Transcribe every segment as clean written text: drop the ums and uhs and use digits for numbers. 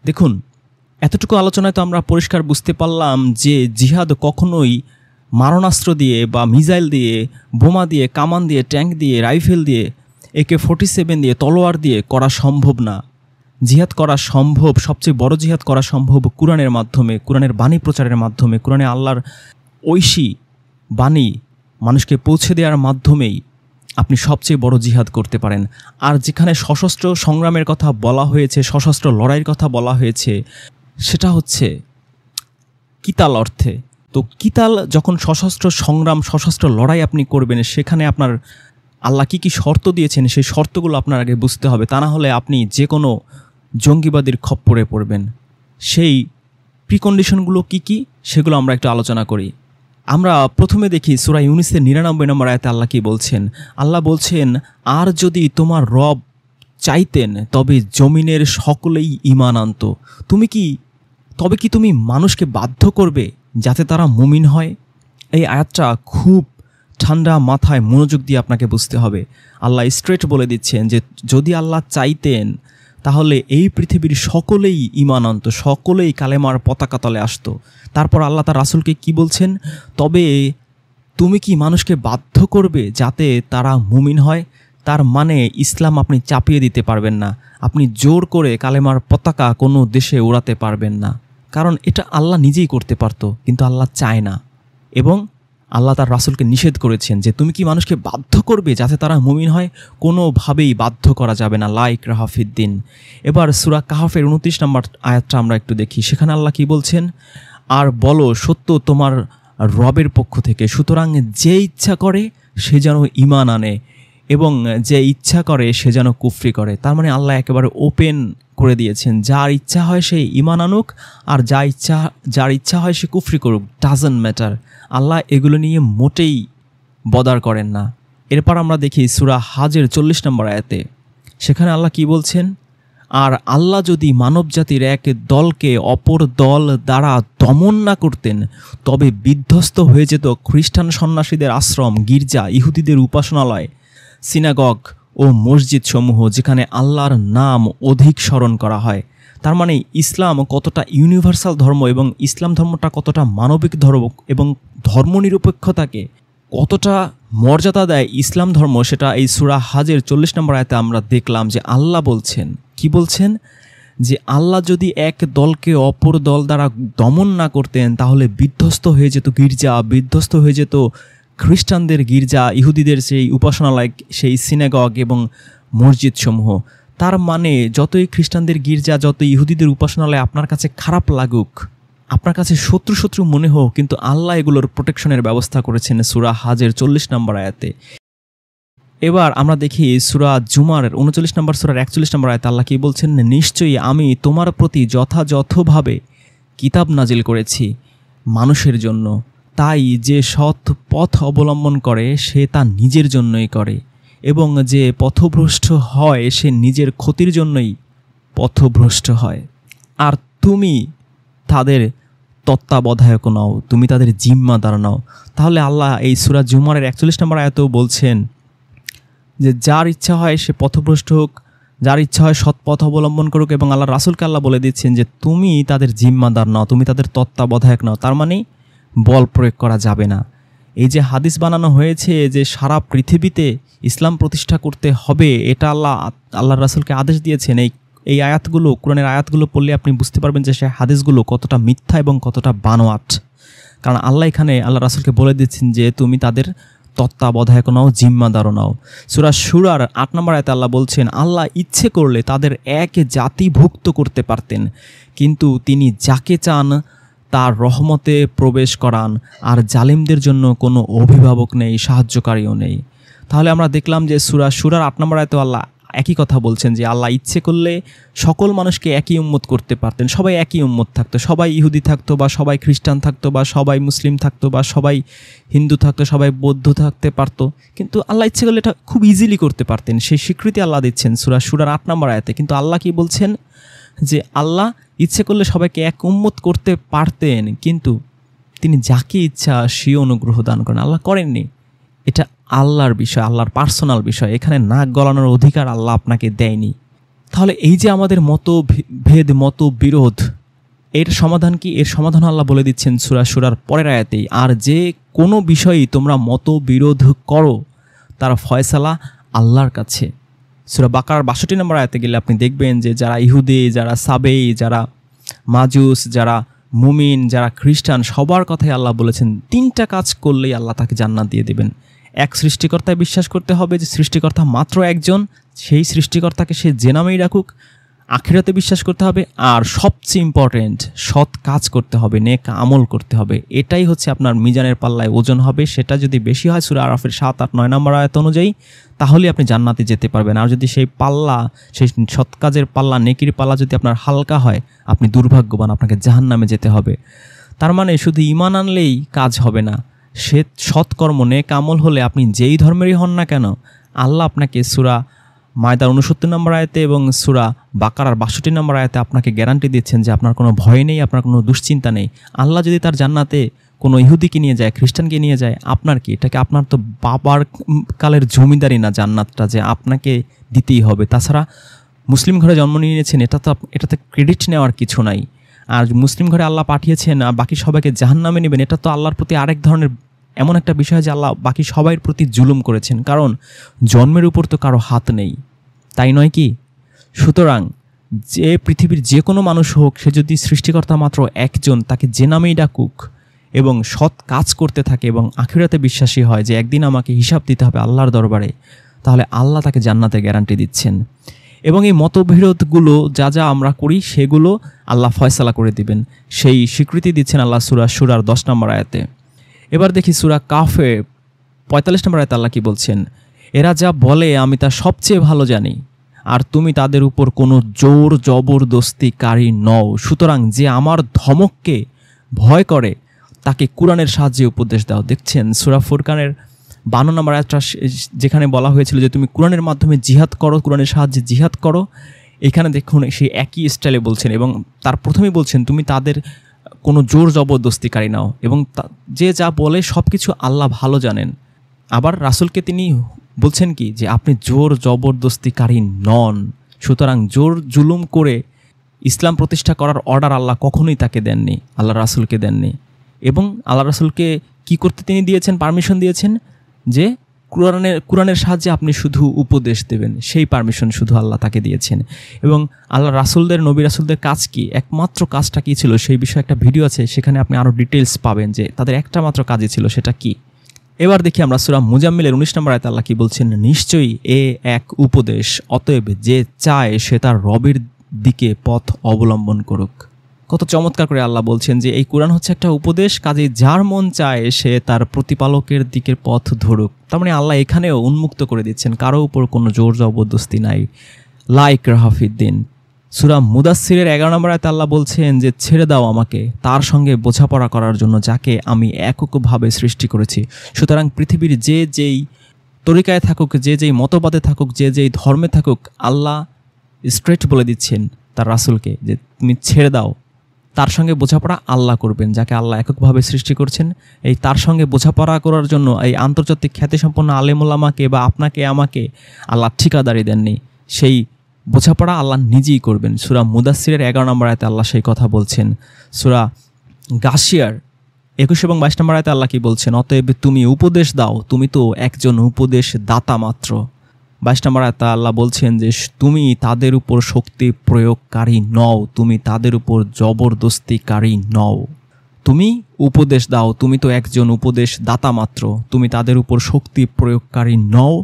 দেখুন, এতটুকু আলোচনায় তো আমরা পরিষ্কার বুঝতে পারলাম যে জিহাদ কখনোই মারণাস্ত্র দিয়ে বা মিসাইল দিয়ে, বোমা দিয়ে, কামান দিয়ে, ট্যাঙ্ক দিয়ে, রাইফেল দিয়ে, AK-47 দিয়ে, তলোয়ার দিয়ে করা সম্ভব না। জিহাদ করা সম্ভব, সবচেয়ে বড় জিহাদ করা সম্ভব কুরআনের মাধ্যমে, কুরআনের বাণী প্রচারের মাধ্যমে, কুরআনে আল্লাহর ঐশী বাণী মানুষকে পৌঁছে দেওয়ার মাধ্যমেই আপনি সবচেয়ে বড় জিহাদ করতে পারেন। আর যেখানে সশস্ত্র সংগ্রামের কথা বলা হয়েছে, সশস্ত্র লড়াইয়ের কথা বলা হয়েছে, সেটা হচ্ছে কিতাল অর্থে। তো কিতাল যখন সশস্ত্র সংগ্রাম, সশস্ত্র লড়াই আপনি করবেন, সেখানে আপনার আল্লাহ কী কী শর্ত দিয়েছেন সেই শর্তগুলো আপনার আগে বুঝতে হবে। তা না হলে আপনি যে কোনো জঙ্গিবাদীর খপ্পরে পড়বেন। সেই প্রিকন্ডিশনগুলো কী কী সেগুলো আমরা একটু আলোচনা করি। আমরা প্রথমে দেখি সূরা ইউনূসের ৯৯ নম্বর আয়াতে আল্লাহ কী বলছেন। আল্লাহ বলছেন, আর যদি তোমার রব চাইতেন তবে জমিনের সকলেই ঈমান আনত। তবে কি তুমি মানুষকে বাধ্য করবে যাতে তারা মুমিন হয়? এই আয়াতটা খুব ঠান্ডা মাথায় মনোযোগ দিয়ে আপনাকে বুঝতে হবে। আল্লাহ স্ট্রেট বলে দিচ্ছেন যে যদি আল্লাহ চাইতেন তাহলে এই পৃথিবীর সকলেই ঈমান আনত, সকলেই কালেমার পতাকা তলে আসতো। তারপর আল্লাহ তার রাসূলকে কি বলছেন? তবে তুমি কি মানুষকে বাধ্য করবে যাতে তারা মুমিন হয়? তার মানে ইসলাম আপনি চাপিয়ে দিতে পারবেন না, আপনি জোর করে কালেমার পতাকা কোনো দেশে উড়াতে পারবেন না। কারণ এটা আল্লাহ নিজেই করতে পারতো, কিন্তু আল্লাহ চায় না। এবং আল্লাহ তার রাসূলকে নিষেধ করেছেন যে তুমি কি মানুষকে বাধ্য করবে যাতে তারা মুমিন হয়? কোনোভাবেই বাধ্য করা যাবে না, লা ইকরাহা ফিদ্দিন। এবার সূরা কাহফের ২৯ নম্বর আয়াতটা আমরা একটু দেখি। সেখানে আল্লাহ কি বলছেন? আর বলো, সত্য তোমার রবের পক্ষ থেকে, সুতরাং যে ইচ্ছা করে সে যেন ঈমান আনে এবং যে ইচ্ছা করে সে যেন কুফরি করে। তার মানে আল্লাহ একেবারে ওপেন করে দিয়েছেন, যার ইচ্ছা হয় সে ঈমান আনুক, আর যার ইচ্ছা হয় সে কুফরি করুক, ডাজন্ট ম্যাটার। আল্লাহ এগুলো নিয়ে মোটেই বদার করেন না। এরপর আমরা দেখি সূরা হাজের ৪০ নম্বর আয়াতে। সেখানে আল্লাহ কি বলছেন? আর আল্লাহ যদি মানবজাতির এক দলকে অপর দল দ্বারা দমন না করতেন তবে বিধ্বস্ত হয়ে যেত খ্রিস্টান সন্ন্যাসীদের আশ্রম, গির্জা, ইহুদিদের উপাসনালয়, সিনাগগ ও মসজিদ সমূহ যেখানে আল্লাহর নাম অধিক স্মরণ করা হয়। তার মানে ইসলাম কতটা ইউনিভার্সাল ধর্ম এবং ইসলাম ধর্মটা কতটা মানবিক ধর্ম এবং ধর্মনিরপেক্ষতাকে কতটা মর্যাদা দেয় ইসলাম ধর্ম, সেটা এই সূরা হাজের ৪০ নম্বর আয়াতে আমরা দেখলাম যে আল্লাহ বলছেন, কি বলছেন? যে আল্লাহ যদি এক দলকে অপর দল দ্বারা দমন না করতেন তাহলে বিধ্বস্ত হয়ে যেত গির্জা, বিধ্বস্ত হয়ে যেত খ্রিস্টানদের গির্জা, ইহুদিদের সেই উপাসনালয়, সেই সিনাগগ এবং মসজিদ সমূহ। তার মানে যতই খ্রিস্টানদের গির্জা, যত ইহুদিদের উপাসনালয় আপনার কাছে খারাপ লাগুক, আপনার কাছে শত্রু মনে হোক, কিন্তু আল্লাহ এগুলোর প্রোটেকশনের ব্যবস্থা করেছেন সূরা হাজের ৪০ নম্বর আয়াতে। এবার আমরা দেখি সূরা জুমার ৩৯ নম্বর সূরার ৪১ নম্বর আয়াতে আল্লাহ কি বলছেন? নিশ্চয়ই আমি তোমার প্রতি যথাযথভাবে কিতাব নাজিল করেছি মানুষের জন্য, তাই যে সৎ পথ অবলম্বন করে সে তা নিজের জন্যই করে, এবং যে পথভ্রষ্ট হয় সে নিজের ক্ষতির জন্যই পথভ্রষ্ট হয়। আর তুমি তাদের তত্ত্বাবধায়ক নাও, তুমি তাদের জিম্মাদার নাও। তাহলে আল্লাহ এই সূরা জুমারের ৪১ নম্বর আয়াতেও বলছেন যে যার ইচ্ছা হয় সে পথভ্রষ্ট হোক, যার ইচ্ছা হয় সৎ পথ অবলম্বন করুক, এবং আল্লাহ রাসূলকে আল্লাহ বলে দিচ্ছেন যে তুমি তাদের জিম্মাদার নাও, তুমি তাদের তত্ত্বাবধায়ক নাও। তার মানে বল প্রয়োগ করা যাবে না। এই যে হাদিস বানানো হয়েছে যে সারা পৃথিবীতে ইসলাম প্রতিষ্ঠা করতে হবে, এটা আল্লাহ রাসূলকে আদেশ দিয়েছেন। এই আয়াতগুলো, কোরআনের আয়াতগুলো পড়লে আপনি বুঝতে পারবেন যে সে হাদিসগুলো কতটা মিথ্যা এবং কতটা বানোয়াট। কারণ আল্লাহ এখানে আল্লাহ রাসূলকে বলে দিচ্ছেন যে তুমি তাদের তত্ত্বাবধায়ক নাও, জিম্মাদারও নাও। সূরা শুরার ৮ নম্বর আয়াতে আল্লাহ বলছেন, আল্লাহ ইচ্ছে করলে তাদের এক জাতিভুক্ত করতে পারতেন, কিন্তু তিনি যাকে চান তার রহমতে প্রবেশ করান, আর জালিমদের জন্য কোনো অভিভাবক নেই, সাহায্যকারীও নেই। তাহলে আমরা দেখলাম যে সূরা শুরার ৮ নম্বর আয়াতে আল্লাহ একই কথা বলছেন যে আল্লাহ ইচ্ছে করলে সকল মানুষকে একই উম্মত করতে পারতেন, সবাই একই উম্মত থাকতো, সবাই ইহুদি থাকতো বা সবাই খ্রিস্টান থাকতো বা সবাই মুসলিম থাকতো বা সবাই হিন্দু থাকতো, সবাই বৌদ্ধ থাকতে পারতো, কিন্তু আল্লাহ ইচ্ছে করলে এটা খুব ইজিলি করতে পারতেন। সেই স্বীকৃতি আল্লাহ দিচ্ছেন সূরা শুরার ৮ নম্বর আয়াতে। কিন্তু আল্লাহ কি বলছেন? যে আল্লাহ ইচ্ছে করলে সবাইকে এক উম্মত করতে পারতেন, কিন্তু তিনি যাকে ইচ্ছা সে অনুগ্রহ দান করেন। আল্লাহ করেননি। এটা আল্লাহর বিষয়, আল্লাহর পার্সোনাল বিষয়। এখানে নাক গলানোর অধিকার আল্লাহ আপনাকে দেয়নি। তাহলে এই যে আমাদের মতভেদ, মতবিরোধ, এর সমাধান কি? এর সমাধান আল্লাহ বলে দিচ্ছেন সূরা শুরার পরের আয়াতেই। আর যে কোনো বিষয়েই তোমরা মতবিরোধ করো তার ফয়সালা আল্লাহর কাছে। সূরা বাকারার ৬২ নম্বর আয়াতে গেলে আপনি দেখবেন যে যারা ইহুদি, যারা সাবেই, যারা মাজুস, যারা মুমিন, যারা খ্রিস্টান, সবার কথাই আল্লাহ বলেছেন ৩টা কাজ করলেই আল্লাহ তাকে জান্নাত দিয়ে দেবেন। এক, সৃষ্টিকর্তায় বিশ্বাস করতে হবে যে সৃষ্টিকর্তা মাত্র একজন, সেই সৃষ্টিকর্তাকে সে যে নামেই রাখুক। আখিরাতে বিশ্বাস করতে হবে, আর সবচেয়ে ইম্পর্টেন্ট সৎ কাজ করতে হবে, নেক আমল করতে হবে। এটাই হচ্ছে আপনার মিজানের পাল্লায় ওজন হবে। সেটা যদি বেশি হয় সূরা আরাফের ৭, ৮, ৯ নম্বর আয়াত অনুযায়ী, তাহলে আপনি জান্নাতে যেতে পারবেন। আর যদি সেই পাল্লা, সেই সৎ কাজের পাল্লা, নেকির পাল্লা যদি আপনার হালকা হয়, আপনি দুর্ভাগ্যবান, আপনাকে জাহান্নামে যেতে হবে। তার মানে শুধু ঈমান আনলেই কাজ হবে না, সে সৎকর্ম, নেক আমল হলে আপনি যেই ধর্মেরই হন না কেন, আল্লাহ আপনাকে সূরা মায়দার ৬৯ নম্বর আয়াতে এবং সূরা বাকারার ৬২ নম্বর আয়াতে আপনাকে গ্যারান্টি দিচ্ছেন যে আপনার কোনো ভয় নেই, আপনার কোনো দুশ্চিন্তা নেই। আল্লাহ যদি তার জান্নাতে কোনো ইহুদিকে নিয়ে যায়, খ্রিস্টানকে নিয়ে যায়, আপনার কি? এটাকে আপনার তো বাবার কালের জমিদারি না জান্নাতটা, যে আপনাকে দিতেই হবে। তাছাড়া মুসলিম ঘরে জন্ম নিয়েছেন, এটাতে ক্রেডিট নেওয়ার কিছু নাই। আর মুসলিম ঘরে আল্লাহ পাঠিয়েছেন আর বাকি সবাইকে জাহান্নামে নেবেন, এটা তো আল্লাহর প্রতি আরেক ধরনের এমন একটা বিষয় যে আল্লাহ বাকি সবাইয়ের প্রতি জুলুম করেছেন, কারণ জন্মের উপর তো কারো হাত নেই, তাই নয় কি? সুতরাং যে পৃথিবীর যে কোনো মানুষ হোক, সে যদি সৃষ্টিকর্তা মাত্র একজন, তাকে যে নামেই ডাকুক এবং সৎ কাজ করতে থাকে এবং আখিরাতে বিশ্বাসী হয় যে একদিন আমাকে হিসাব দিতে হবে আল্লাহর দরবারে, তাহলে আল্লাহ তাকে জান্নাতের গ্যারান্টি দিচ্ছেন। এবং এই মতবিরোধগুলো যা যা আমরা করি সেগুলো আল্লাহ ফয়সালা করে দিবেন, সেই স্বীকৃতি দিচ্ছেন আল্লাহ সূরা শুরার ১০ নম্বর আয়াতে। এবার দেখি সূরা কাফে ৪৫ নম্বর আয়াতে আল্লাহ কি বলছেন? এরা যা বলে আমি তা সবচেয়ে ভালো জানি, আর তুমি তাদের উপর কোনো জোর জবরদস্তিকারী নও। সুতরাং যে আমার ধমককে ভয় করে তাকে কুরআনের সাহায্যে উপদেশ দাও। দেখছেন সূরা ফুরকানের ৫২ নম্বর আয়াতটা, যেখানে বলা হয়েছিল যে তুমি কুরআনের মাধ্যমে জিহাদ করো, কুরআনের সাহায্যে জিহাদ করো, এখানে দেখুন সেই একই স্টাইলে বলছেন এবং তার প্রথমেই বলছেন তুমি তাদের কোনো জোর জবরদস্তিকারী নাও, এবং যে যা বলে সব কিছু আল্লাহ ভালো জানেন। আবার রাসূলকে তিনি বলছেন কি, যে আপনি জোর জবরদস্তিকারী নন। সুতরাং জোর জুলুম করে ইসলাম প্রতিষ্ঠা করার অর্ডার আল্লাহ কখনোই তাকে দেননি, আল্লাহ রাসূলকে দেননি। এবং আল্লাহ রাসূলকে কি করতে তিনি দিয়েছেন, পারমিশন দিয়েছেন যে কুরআনের সাহায্যে আপনি শুধু উপদেশ দেবেন, সেই পারমিশন শুধু আল্লাহ তাকে দিয়েছেন। এবং আল্লাহ রাসূলদের, নবী রাসূলদের কাজ কি, একমাত্র কাজটা কী ছিল, সেই বিষয়ে একটা ভিডিও আছে, সেখানে আপনি আরও ডিটেলস পাবেন যে তাদের একটা মাত্র কাজই ছিল, সেটা কি। এবার দেখি আমরা সূরা মুজাম্মিলের ১৯ নম্বর আয়াতে আল্লাহ কি বলছেন? নিশ্চয়ই এ এক উপদেশ, অতএব যে চায় সে তার রবের দিকে পথ অবলম্বন করুক। কত চমৎকার করে আল্লাহ বলছেন যে এই কোরআন হচ্ছে একটা উপদেশ, কাজেই যার মন চায় সে তার প্রতিপালকের দিকের পথ ধরুক। তার মানে আল্লাহ এখানেও উন্মুক্ত করে দিচ্ছেন, কারো উপর কোনো জোর জবরদস্তি নাই। লাইক রাহাফিদ্দিন সূরা মুদাসসিরের ১১ নম্বর আয়াতে আল্লাহ বলছেন যে ছেড়ে দাও আমাকে তার সঙ্গে বোঝাপড়া করার জন্য যাকে আমি এককভাবে সৃষ্টি করেছি। সুতরাং পৃথিবীর যে যেই তরিকায় থাকুক, যে যেই মতবাদে থাকুক, যে যেই ধর্মে থাকুক, আল্লাহ স্ট্রেট বলে দিচ্ছেন তার রাসূলকে যে তুমি ছেড়ে দাও, তার সঙ্গে বোঝাপড়া আল্লাহ করবেন, যাকে আল্লাহ এককভাবে সৃষ্টি করছেন। এই তার সঙ্গে বোঝাপড়া করার জন্য এই আন্তর্জাতিক খ্যাতিসম্পন্ন আলেম ওলামাকে বা আপনাকে আমাকে আল্লাহ ঠিকাদারি দেননি, সেই বোঝাপড়া আল্লাহ নিজেই করবেন। সূরা মুদাসসিরের ১১ নম্বর আয়াতে আল্লাহ সেই কথা বলছেন। সূরা গাশিয়ার ২১ এবং ২২ নম্বর আয়াতে আল্লাহ কি বলছেন? অতএব তুমি উপদেশ দাও, তুমি তো একজন উপদেশ দাতা মাত্র। ২২ নম্বর আয়াতে আল্লাহ বলছেন যে তুমি তাদের উপর শক্তি প্রয়োগকারী নও, তুমি তাদের উপর জবরদস্তিকারী নও। তুমি উপদেশ দাও, তুমি তো একজন উপদেশ দাতা মাত্র, তুমি তাদের উপর শক্তি প্রয়োগকারী নও,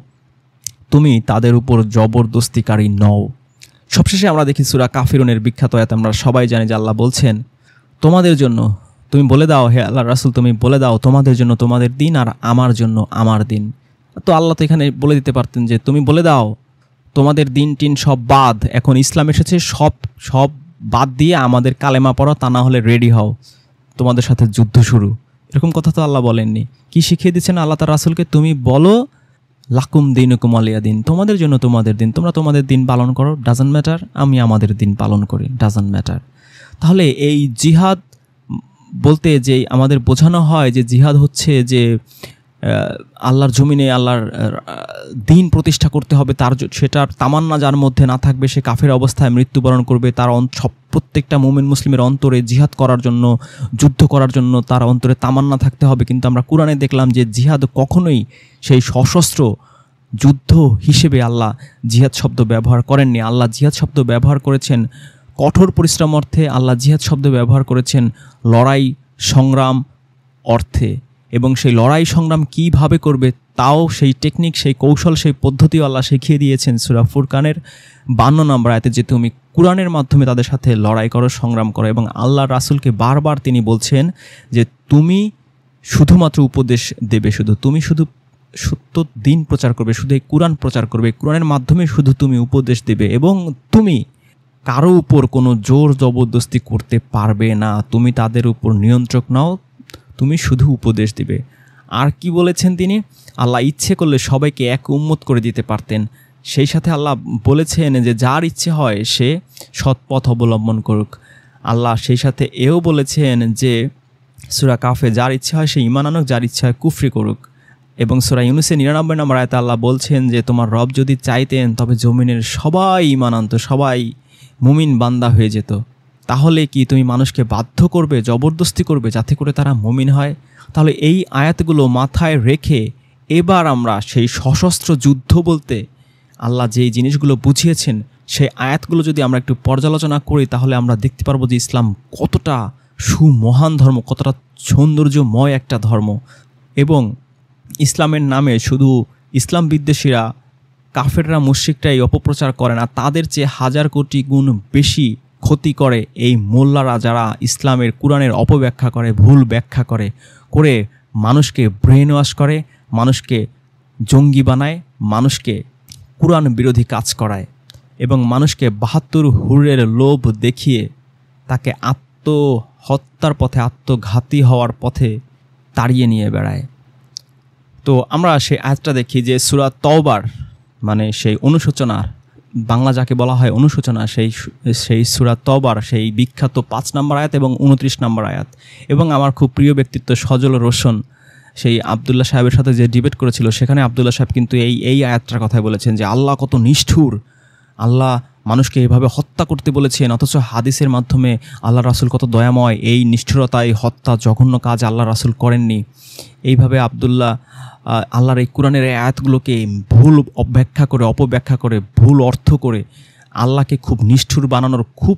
তুমি তাদের উপর জবরদস্তিকারী নও। সবশেষে আমরা দেখি সূরা কাফিরুনের বিখ্যাত আয়াত, আমরা সবাই জানি যে আল্লাহ বলছেন তোমাদের জন্য, তুমি বলে দাও হে আল্লাহ রাসূল, তুমি বলে দাও তোমাদের জন্য তোমাদের দিন আর আমার জন্য আমার দিন। তো আল্লাহ তো এখানে বলে দিতে পারতেন যে তুমি বলে দাও তোমাদের দিন টিন সব বাদ, এখন ইসলাম এসেছে, সব বাদ দিয়ে আমাদের কালেমা পড়ো, তা না হলে রেডি হও, তোমাদের সাথে যুদ্ধ শুরু। এরকম কথা তো আল্লাহ বলেননি। কি শিখিয়ে দিচ্ছেন আল্লাহ তার রাসূলকে? তুমি বলো লাকুম দিনুকুম ওয়ালিয়া দিন, তোমাদের জন্য তোমাদের দিন, তোমরা তোমাদের দিন পালন করো, ডাজন্ট ম্যাটার, আমি আমাদের দিন পালন করি, ডাজন্ট ম্যাটার। তাহলে এই জিহাদ বলতে যে আমাদের বোঝানো হয় যে জিহাদ হচ্ছে যে আল্লাহর জমিনে আল্লাহর দিন প্রতিষ্ঠা করতে হবে, সেটার তামান্না যার মধ্যে না থাকবে সে কাফের অবস্থায় মৃত্যুবরণ করবে। তার প্রত্যেকটা মুমিন মুসলিমের অন্তরে জিহাদ করার জন্য, যুদ্ধ করার জন্য তার অন্তরে তামান্না থাকতে হবে। কিন্তু আমরা কোরআনে দেখলাম যে জিহাদ কখনোই সেই সশস্ত্র যুদ্ধ হিসেবে আল্লাহ জিহাদ শব্দ ব্যবহার করেননি। আল্লাহ জিহাদ শব্দ ব্যবহার করেছেন কঠোর পরিশ্রম অর্থে, আল্লাহ জিহাদ শব্দ ব্যবহার করেছেন লড়াই সংগ্রাম অর্থে। এবং সেই লড়াই সংগ্রাম কীভাবে করবে তাও সেই টেকনিক, সেই কৌশল, সেই পদ্ধতিও আল্লাহ শিখিয়ে দিয়েছেন সূরা ফুরকানের 52 নম্বর আয়াতে, যে তুমি কোরআনের মাধ্যমে তাদের সাথে লড়াই করো, সংগ্রাম করো। এবং আল্লাহ রাসূলকে বারবার তিনি বলছেন যে তুমি শুধুমাত্র উপদেশ দেবে, তুমি শুধু সত্য দিন প্রচার করবে, শুধু এই কোরআন প্রচার করবে, কোরআনের মাধ্যমে শুধু তুমি উপদেশ দেবে এবং তুমি কারো উপর কোনো জোর জবরদস্তি করতে পারবে না, তুমি তাদের উপর নিয়ন্ত্রক নাও, তুমি শুধু উপদেশ দিবে। আর কি বলেছেন তিনি? আল্লাহ ইচ্ছে করলে সবাইকে এক উম্মত করে দিতে পারতেন। সেই সাথে আল্লাহ বলেছেন যে যার ইচ্ছে হয় সে সৎপথ অবলম্বন করুক। আল্লাহ সেই সাথে এও বলেছেন যে সূরা কাফে যার ইচ্ছে হয় সে ঈমান আনুক, যার ইচ্ছা হয় কুফরি করুক। এবং সূরা ইউনূসের 99 নম্বর আয়াতে আল্লাহ বলছেন যে তোমার রব যদি চাইতেন তবে জমিনের সবাই ঈমান আনত, সবাই মুমিন বান্দা হয়ে যেত। তাহলে কি তুমি মানুষকে বাধ্য করবে, জবরদস্তি করবে যাতে করে তারা মুমিন হয়? তাহলে এই আয়াতগুলো মাথায় রেখে এবার আমরা সেই সশস্ত্র যুদ্ধ বলতে আল্লাহ যেই জিনিসগুলো বুঝিয়েছেন সেই আয়াতগুলো যদি আমরা একটু পর্যালোচনা করি তাহলে আমরা দেখতে পারবো যে ইসলাম কতটা সুমহান ধর্ম, কতটা সৌন্দর্যময় একটা ধর্ম। এবং ইসলামের নামে শুধু ইসলাম বিদ্বেষীরা, কাফেররা, মুশরিকরাই অপপ্রচার করে না, তাদের চেয়ে 1000 কোটি গুণ বেশি ক্ষতি করে এই মোল্লারা, যারা ইসলামের কোরআনের অপব্যাখ্যা করে, ভুল ব্যাখ্যা করে মানুষকে ব্রেন ওয়াশ করে, মানুষকে জঙ্গি বানায়, মানুষকে কোরআন বিরোধী কাজ করায় এবং মানুষকে 72 হুরের লোভ দেখিয়ে তাকে আত্মহত্যার পথে, আত্মঘাতী হওয়ার পথে তাড়িয়ে নিয়ে বেড়ায়। তো আমরা সেই আয়াতটা দেখি যে সূরা তওবার মানে সেই অনুশোচনার, বাংলা যাকে বলা হয় অনুশোচনা, সেই সূরা তওবার সেই বিখ্যাত 5 নম্বর আয়াত এবং 29 নম্বর আয়াত। এবং আমার খুব প্রিয় ব্যক্তিত্ব সজল রোশন সেই আবদুল্লাহ সাহেবের সাথে যে ডিবেট করেছিল, সেখানে আবদুল্লাহ সাহেব কিন্তু এই আয়াতটার কথাই বলেছেন যে আল্লাহ কত নিষ্ঠুর, আল্লাহ মানুষকে এভাবে হত্যা করতে বলেছেন, অথচ হাদিসের মাধ্যমে আল্লাহ রাসূল কত দয়াময়, এই নিষ্ঠুরতা, এই হত্যা, জঘন্য কাজ আল্লাহ রাসূল করেননি। এইভাবে আবদুল্লাহ আল্লাহর এই কোরআনের এই আয়াতগুলোকে ভুল ব্যাখ্যা করে, অপব্যাখ্যা করে, ভুল অর্থ করে আল্লাহকে খুব নিষ্ঠুর বানানোর খুব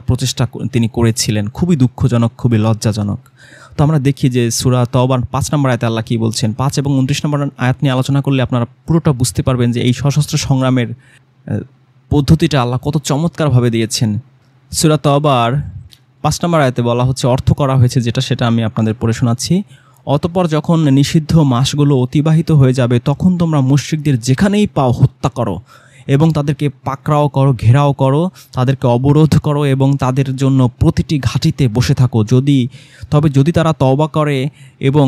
প্রচেষ্টা তিনি করেছিলেন। খুবই দুঃখজনক, খুবই লজ্জাজনক। তো আমরা দেখি যে সূরা তওবার 5 নম্বর আয়াতে আল্লাহ কী বলছেন। 5 এবং 29 নম্বর আয়াত নিয়ে আলোচনা করলে আপনারা পুরোটা বুঝতে পারবেন যে এই সশস্ত্র সংগ্রামের পদ্ধতিটা আল্লাহ কত চমৎকারভাবে দিয়েছেন। সূরা তওবার 5 নম্বর আয়াতে বলা হচ্ছে, অর্থ করা হয়েছে সেটা আমি আপনাদের পড়ে শোনাচ্ছি। অতঃপর যখন নিষিদ্ধ মাসগুলো অতিবাহিত হয়ে যাবে তখন তোমরা মুশরিকদের যেখানেই পাও হত্যা করো এবং তাদেরকে পাকড়াও করো, ঘেরাও করো, তাদেরকে অবরোধ করো এবং তাদের জন্য প্রতিটি ঘাঁটিতে বসে থাকো। তবে যদি তারা তওবা করে এবং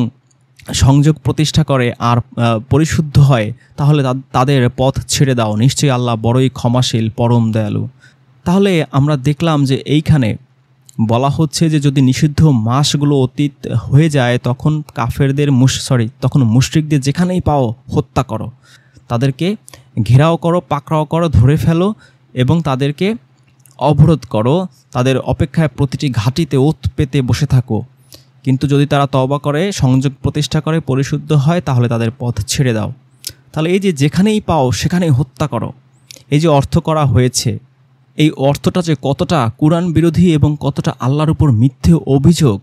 সংযোগ প্রতিষ্ঠা করে আর পরিশুদ্ধ হয় তাহলে তাদের পথ ছেড়ে দাও, নিশ্চয়ই আল্লাহ বড়ই ক্ষমাশীল, পরম দয়ালু। তাহলে আমরা দেখলাম যে এইখানে বলা হচ্ছে যে যদি নিষিদ্ধ মাসগুলো অতীত হয়ে যায় তখন তখন মুশরিকদের যেখানেই পাও হত্যা করো, তাদেরকে ঘেরাও করো, পাকড়াও করো, ধরে ফেলো এবং তাদেরকে অবরোধ করো, তাদের অপেক্ষায় প্রতিটি ঘাঁটিতে ওত পেতে বসে থাকো। কিন্তু যদি তারা তওবা করে, সংযোগ প্রতিষ্ঠা করে, পরিশুদ্ধ হয় তাহলে তাদের পথ ছেড়ে দাও। তাহলে এই যে যেখানেই পাও সেখানেই হত্যা করো, এই যে অর্থ করা হয়েছে, এই অর্থটা যে কতটা কোরআন বিরোধী এবং কতটা আল্লাহর উপর মিথ্যে অভিযোগ,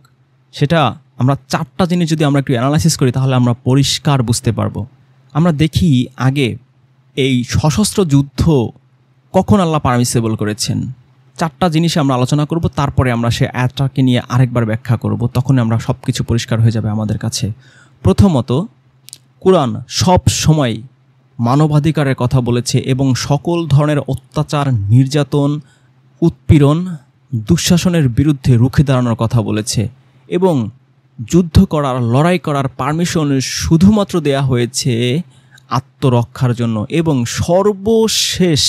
সেটা আমরা 4টা জিনিস যদি আমরা একটু অ্যানালাইসিস করি তাহলে আমরা পরিষ্কার বুঝতে পারবো। আমরা দেখি আগে এই সশস্ত্র যুদ্ধ কখন আল্লাহ পারমিসেবল করেছেন। 4টা জিনিস আমরা আলোচনা করব, তারপরে আমরা সে আয়াতটাকে নিয়ে আরেকবার ব্যাখ্যা করব, তখন আমরা সব কিছু পরিষ্কার হয়ে যাবে আমাদের কাছে। প্রথমত, কোরআন সব সময় মানবাধিকারের কথা বলেছে এবং সকল ধরনের অত্যাচার, নির্যাতন, উৎপীড়ন, দুঃশাসনের বিরুদ্ধে রুখে দাঁড়ানোর কথা বলেছে এবং যুদ্ধ করার, লড়াই করার পারমিশন শুধুমাত্র দেয়া হয়েছে আত্মরক্ষার জন্য এবং সর্বশেষ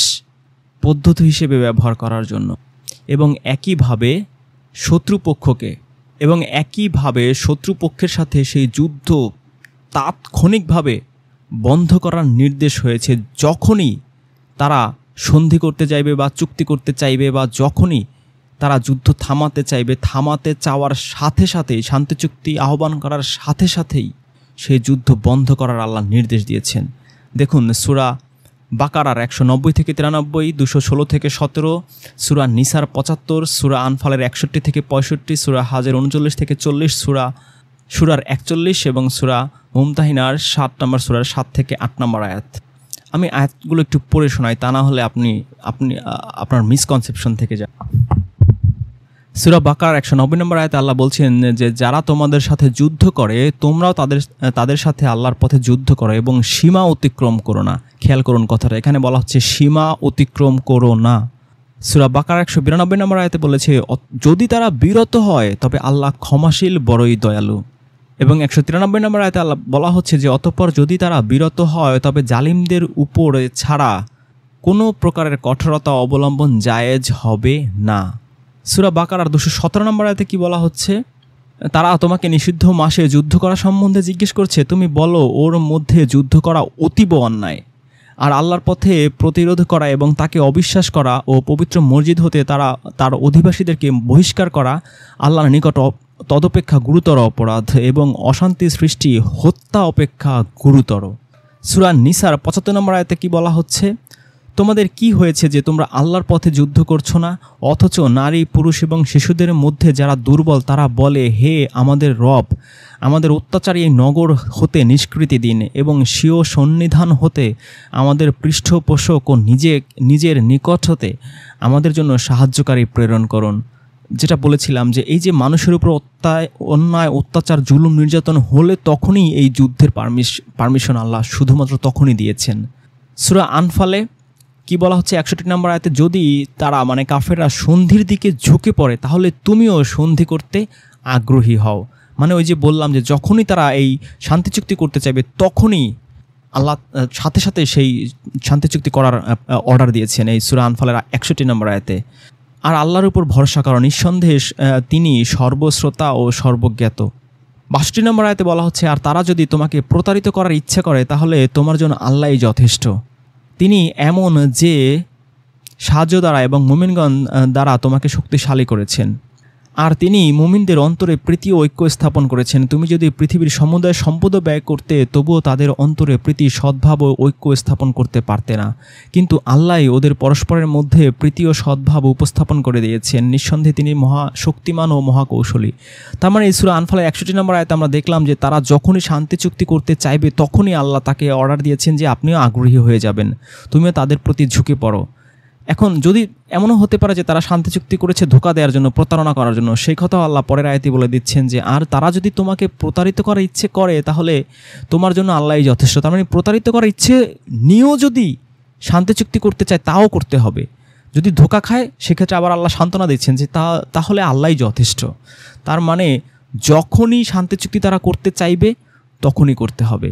পদ্ধতি হিসেবে ব্যবহার করার জন্য। এবং একইভাবে শত্রুপক্ষের সাথে সেই যুদ্ধ তাৎক্ষণিকভাবে বন্ধ করার নির্দেশ হয়েছে। যখনই তারা সন্ধি করতে চাইবে বা চুক্তি করতে চাইবে বা যখনই তারা যুদ্ধ থামাতে চাওয়ার সাথে সাথেই, শান্তি চুক্তি আহ্বান করার সাথে সাথেই সেই যুদ্ধ বন্ধ করার আল্লাহ নির্দেশ দিয়েছেন। দেখুন সূরা বাকারার 190 থেকে 93, 216 থেকে 17, সূরা নিসার 75, সূরা আনফালের 61 থেকে 65, সূরা হাজের 39 থেকে 40, সূরার 41 এবং সূরা মুমতাহিনার 7 নম্বর সূরার 7 থেকে 8 নম্বর আয়াত। আমি আয়াতগুলো একটু পড়ে শোনাই, তা না হলে আপনি আপনার মিসকনসেপশন থেকে যান। সূরা বাকারার 190 নম্বর আয়াতে আল্লাহ বলছেন যে যারা তোমাদের সাথে যুদ্ধ করে তোমরাও তাদের সাথে আল্লাহর পথে যুদ্ধ করো এবং সীমা অতিক্রম করো না। খেয়াল করুন কথাটা, এখানে বলা হচ্ছে সীমা অতিক্রম করো না। সূরা বাকারার 192 নম্বর আয়াতে বলেছে যদি তারা বিরত হয় তবে আল্লাহ ক্ষমাশীল বড়ই দয়ালু। এবং 193 নম্বর আয়াতে আল্লাহ বলা হচ্ছে যে অতঃপর যদি তারা বিরত হয় তবে জালিমদের উপরে ছাড়া কোনো প্রকারের কঠোরতা অবলম্বন জায়েজ হবে না। সূরা বাকারার 217 নম্বর আয়াতে কি বলা হচ্ছে, তারা তোমাকে নিষিদ্ধ মাসে যুদ্ধ করা সম্বন্ধে জিজ্ঞেস করছে, তুমি বলো ওর মধ্যে যুদ্ধ করা অতীব অন্যায়, আর আল্লাহর পথে প্রতিরোধ করা এবং তাকে অবিশ্বাস করা ও পবিত্র মসজিদ হতে তার অধিবাসীদেরকে বহিষ্কার করা আল্লাহর নিকট তদপেক্ষা গুরুতর অপরাধ এবং অশান্তি সৃষ্টি হত্যা অপেক্ষা গুরুতর। সূরা নিসার 75 নম্বর আয়াতে কি বলা হচ্ছে, তোমাদের কি হয়েছে যে তোমরা আল্লাহর পথে যুদ্ধ করছো না, অথচ নারী পুরুষ এবং শিশুদের মধ্যে যারা দুর্বল তারা বলে হে আমাদের রব, আমাদের অত্যাচারী এই নগর হতে নিষ্কৃতি দিন এবং স্বীয় সন্নিধান হতে আমাদের পৃষ্ঠপোষক ও নিজের নিকট হতে আমাদের জন্য সাহায্যকারী প্রেরণ করুন। যেটা বলেছিলাম যে এই যে মানুষের উপর অন্যায় অত্যাচার জুলুম নির্যাতন হলে তখনই এই যুদ্ধের পারমিশন আল্লাহ শুধুমাত্র তখনই দিয়েছেন। সূরা আনফালে কি বলা হচ্ছে 61 নম্বর আয়াতে, যদি তারা কাফেররা সন্ধির দিকে ঝুঁকে পড়ে তাহলে তুমিও সন্ধি করতে আগ্রহী হও। ওই যে বললাম যে যখনই তারা এই শান্তি চুক্তি করতে চাইবে তখনই আল্লাহ সাথে সাথে সেই শান্তি চুক্তি করার অর্ডার দিয়েছেন এই সূরা আনফালের 61 নম্বর আয়াতে। আর আল্লাহর উপর ভরসা করো, নিঃসন্দেহে তিনি সর্বশ্রোতা ও সর্বজ্ঞাত। 62 নম্বর আয়াতে বলা হচ্ছে, আর তারা যদি তোমাকে প্রতারিত করার ইচ্ছা করে তাহলে তোমার জন্য আল্লাহই যথেষ্ট। তিনি এমন যে সাহায্য দ্বারা এবং মুমিনগণ দ্বারা তোমাকে শক্তিশালী করেছেন, আর তিনি মুমিনদের অন্তরে প্রীতি ও ঐক্য স্থাপন করেছেন। তুমি যদি পৃথিবীর সমুদায় সম্পদ ব্যয় করতে তবুও তাদের অন্তরে প্রীতি সদ্ভাব ও ঐক্য স্থাপন করতে পারতে না, কিন্তু আল্লাহই ওদের পরস্পরের মধ্যে প্রীতি ও সদ্ভাব উপস্থাপন করে দিয়েছেন। নিঃসন্দেহে তিনি মহাশক্তিমান ও মহাকৌশলী। তার এই সূরা আনফালের 61 নম্বর আয়াতে আমরা দেখলাম যে তারা যখনই শান্তি চুক্তি করতে চাইবে তখনই আল্লাহ তাকে অর্ডার দিয়েছেন যে আপনিও আগ্রহী হয়ে যাবেন, তুমিও তাদের প্রতি ঝুঁকে পড়ো। এখন যদি এমনও হতে পারে যে তারা শান্তি চুক্তি করেছে ধোঁকা দেওয়ার জন্য, প্রতারণা করার জন্য, সেই কথাও আল্লাহ পরের আয়াতে বলে দিচ্ছেন যে আর তারা যদি তোমাকে প্রতারিত করার ইচ্ছে করে তাহলে তোমার জন্য আল্লাহই যথেষ্ট। তার প্রতারিত করার ইচ্ছে নিয়েও যদি শান্তি চুক্তি করতে চায় তাও করতে হবে। যদি ধোঁকা খায় সেক্ষেত্রে আবার আল্লাহ সান্ত্বনা দিচ্ছেন যে তাহলে আল্লাহই যথেষ্ট। তার যখনই শান্তি চুক্তি তারা করতে চাইবে তখনই করতে হবে।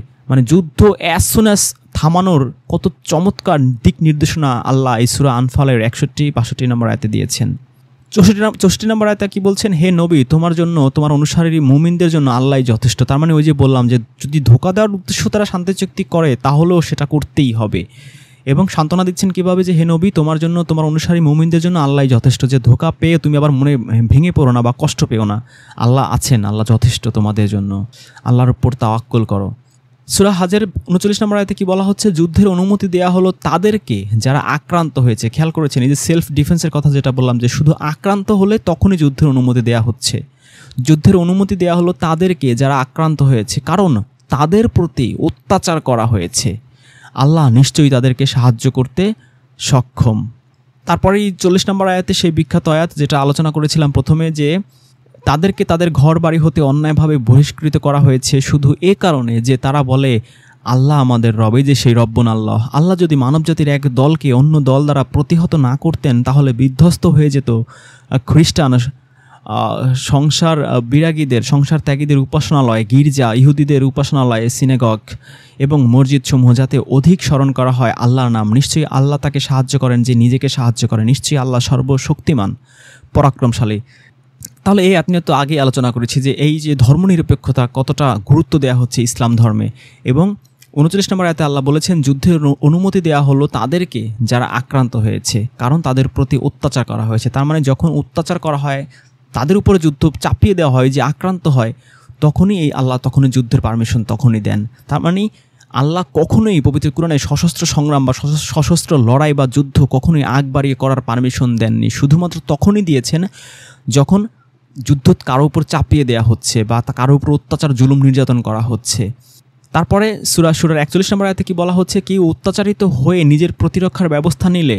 যুদ্ধ অ্যাজ সুন অ্যাজ থামানোর কত চমৎকার দিক নির্দেশনা আল্লাহ এই সূরা আনফালের 61-62 নম্বর আয়াতে দিয়েছেন। 64 নম্বর আয়াতে কি বলছেন, হে নবী তোমার জন্য তোমার অনুসারী মুমিনদের জন্য আল্লাহই যথেষ্ট। তার ওই যে বললাম যে যদি ধোঁকা দেওয়ার উদ্দেশ্য তারা শান্তি চুক্তি করে তাহলেও সেটা করতেই হবে। এবং সান্ত্বনা দিচ্ছেন কিভাবে, যে হে নবী তোমার জন্য তোমার অনুসারী মুমিনদের জন্য আল্লাহই যথেষ্ট, যে ধোঁকা পেয়ে তুমি আবার মনে ভেঙে পড়ো না বা কষ্ট পেও না, আল্লাহ আছেন, আল্লাহ যথেষ্ট তোমাদের জন্য, আল্লাহর উপর তাওয়াক্কুল করো। সূরা হাজের 39 নম্বর আয়াতে কি বলা হচ্ছে, যুদ্ধের অনুমতি দেয়া হলো তাদেরকে যারা আক্রান্ত হয়েছে। খেয়াল করেছেন এই যে সেলফ ডিফেন্সের কথা যেটা বললাম, যে শুধু আক্রান্ত হলে তখনই যুদ্ধের অনুমতি দেয়া হচ্ছে। যুদ্ধের অনুমতি দেয়া হলো তাদেরকে যারা আক্রান্ত হয়েছে, কারণ তাদের প্রতি অত্যাচার করা হয়েছে, আল্লাহ নিশ্চয়ই তাদেরকে সাহায্য করতে সক্ষম। তারপরেই 40 নম্বর আয়াতে সেই বিখ্যাত আয়াত যেটা আলোচনা করেছিলাম প্রথমে, যে তাদেরকে তাদের ঘর বাড়ি হতে অন্যায়ভাবে বহিষ্কৃত করা হয়েছে শুধু এ কারণে যে তারা বলে আল্লাহ আমাদের রব। এই যে সেই রব্বুন আল্লাহ, আল্লাহ যদি মানবজাতির এক দলকে অন্য দল দ্বারা প্রতিহত না করতেন তাহলে বিধ্বস্ত হয়ে যেত খ্রিস্টান সংসার বিরাগীদের, সংসার ত্যাগীদের উপাসনালয়, গির্জা, ইহুদিদের উপাসনালয়, সিনেগগ এবং মসজিদ সমূহ, যাতে অধিক স্মরণ করা হয় আল্লাহর নাম। নিশ্চয়ই আল্লাহ তাকে সাহায্য করেন যে নিজেকে সাহায্য করে, নিশ্চয়ই আল্লাহ সর্বশক্তিমান পরাক্রমশালী। তাহলে এই আপনি তো আগে আলোচনা করেছি যে এই যে ধর্মনিরপেক্ষতা কতটা গুরুত্ব দেওয়া হচ্ছে ইসলাম ধর্মে। এবং 39 নম্বর আয়াতে আল্লাহ বলেছেন যুদ্ধের অনুমতি দেওয়া হলো তাদেরকে যারা আক্রান্ত হয়েছে, কারণ তাদের প্রতি অত্যাচার করা হয়েছে। তার মানে যখন অত্যাচার করা হয়, তাদের উপরে যুদ্ধ চাপিয়ে দেওয়া হয়, যে আক্রান্ত হয়, তখনই আল্লাহ তখনই যুদ্ধের পারমিশন তখনই দেন। তার মানে আল্লাহ কখনোই পবিত্র কুরআনে সশস্ত্র সংগ্রাম বা সশস্ত্র লড়াই বা যুদ্ধ কখনোই আগ বাড়িয়ে করার পারমিশন দেননি। শুধুমাত্র তখনই দিয়েছেন যখন যুদ্ধ কারো উপর চাপিয়ে দেওয়া হচ্ছে বা কারো উপর অত্যাচার জুলুম নির্যাতন করা হচ্ছে। তারপরে সূরা শুরার 41 নম্বর আয়াতে কি বলা হচ্ছে, কেউ অত্যাচারিত হয়ে নিজের প্রতিরক্ষার ব্যবস্থা নিলে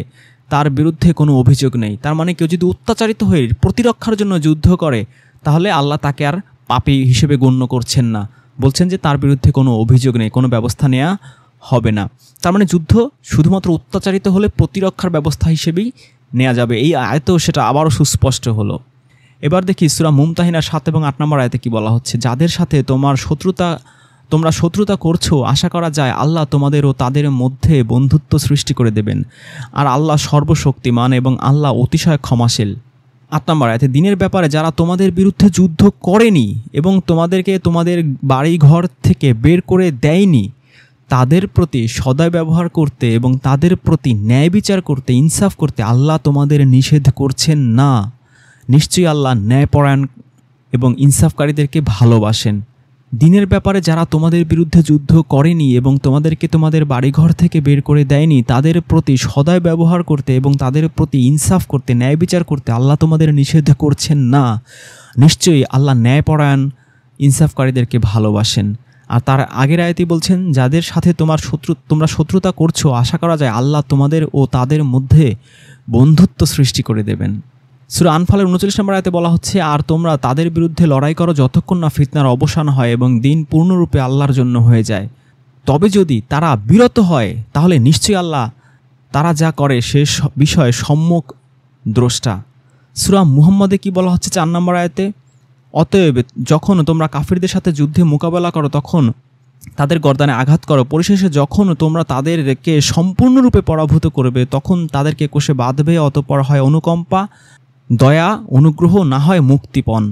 তার বিরুদ্ধে কোনো অভিযোগ নেই। তার মানে কেউ যদি অত্যাচারিত হয়ে প্রতিরক্ষার জন্য যুদ্ধ করে, তাহলে আল্লাহ তাকে আর পাপী হিসেবে গণ্য করছেন না, বলছেন যে তার বিরুদ্ধে কোনো অভিযোগ নেই, কোনো ব্যবস্থা নেওয়া হবে না। তার মানে যুদ্ধ শুধুমাত্র অত্যাচারিত হলে প্রতিরক্ষার ব্যবস্থা হিসেবেই নেওয়া যাবে। এই আয়াতেও সেটা আবারও সুস্পষ্ট হলো। এবার দেখি সূরা মুমতাহিনা 7 এবং 8 নম্বর আয়াতে কি বলা হচ্ছে, যাদের সাথে তোমরা শত্রুতা করছো, আশা করা যায় আল্লাহ তোমাদের ও তাদের মধ্যে বন্ধুত্ব সৃষ্টি করে দেবেন, আর আল্লাহ সর্বশক্তিমান এবং আল্লাহ অতিশয় ক্ষমাশীল। 8 নম্বর আয়াতে দিনের ব্যাপারে যারা তোমাদের বিরুদ্ধে যুদ্ধ করেনি এবং তোমাদেরকে তোমাদের বাড়ি ঘর থেকে বের করে দেয়নি, তাদের প্রতি সদয় ব্যবহার করতে এবং তাদের প্রতি ন্যায় বিচার করতে, ইনসাফ করতে আল্লাহ তোমাদের নিষেধ করছেন না। নিশ্চয়ই আল্লাহ ন্যায়পরায়ণ এবং ইনসাফকারীদেরকে ভালোবাসেন। দিনের ব্যাপারে যারা তোমাদের বিরুদ্ধে যুদ্ধ করেনি এবং তোমাদেরকে তোমাদের বাড়িঘর থেকে বের করে দেয়নি, তাদের প্রতি সদয় ব্যবহার করতে এবং তাদের প্রতি ইনসাফ করতে, ন্যায় বিচার করতে আল্লাহ তোমাদের নিষেধ করছেন না। নিশ্চয়ই আল্লাহ ন্যায়পরায়ণ ইনসাফকারীদেরকে ভালোবাসেন। আর তার আগের আয়াতেই বলছেন, যাদের সাথে তোমরা শত্রুতা করছো, আশা করা যায় আল্লাহ তোমাদের ও তাদের মধ্যে বন্ধুত্ব সৃষ্টি করে দেবেন। সূরা আনফালের 39 নম্বর আয়াতে বলা হচ্ছে, আর তোমরা তাদের বিরুদ্ধে লড়াই করো যতক্ষণ না ফিতনার অবসান হয় এবং দিন পূর্ণরূপে আল্লাহর জন্য হয়ে যায়। তবে যদি তারা বিরত হয়, তাহলে নিশ্চয়ই আল্লাহ তারা যা করে সে বিষয়ে সম্যক দ্রষ্টা। সূরা মুহাম্মদে কি বলা হচ্ছে 4 নম্বর আয়াতে, অতএব যখন তোমরা কাফিরদের সাথে যুদ্ধে মোকাবেলা করো তখন তাদের গর্দানে আঘাত করো, পরিশেষে যখন তোমরা তাদেরকে সম্পূর্ণরূপে পরাভূত করবে তখন তাদেরকে কোষে বাঁধবে, অতঃপর হয় অনুকম্পা, দয়া, অনুগ্রহ, না হয় মুক্তিপণ।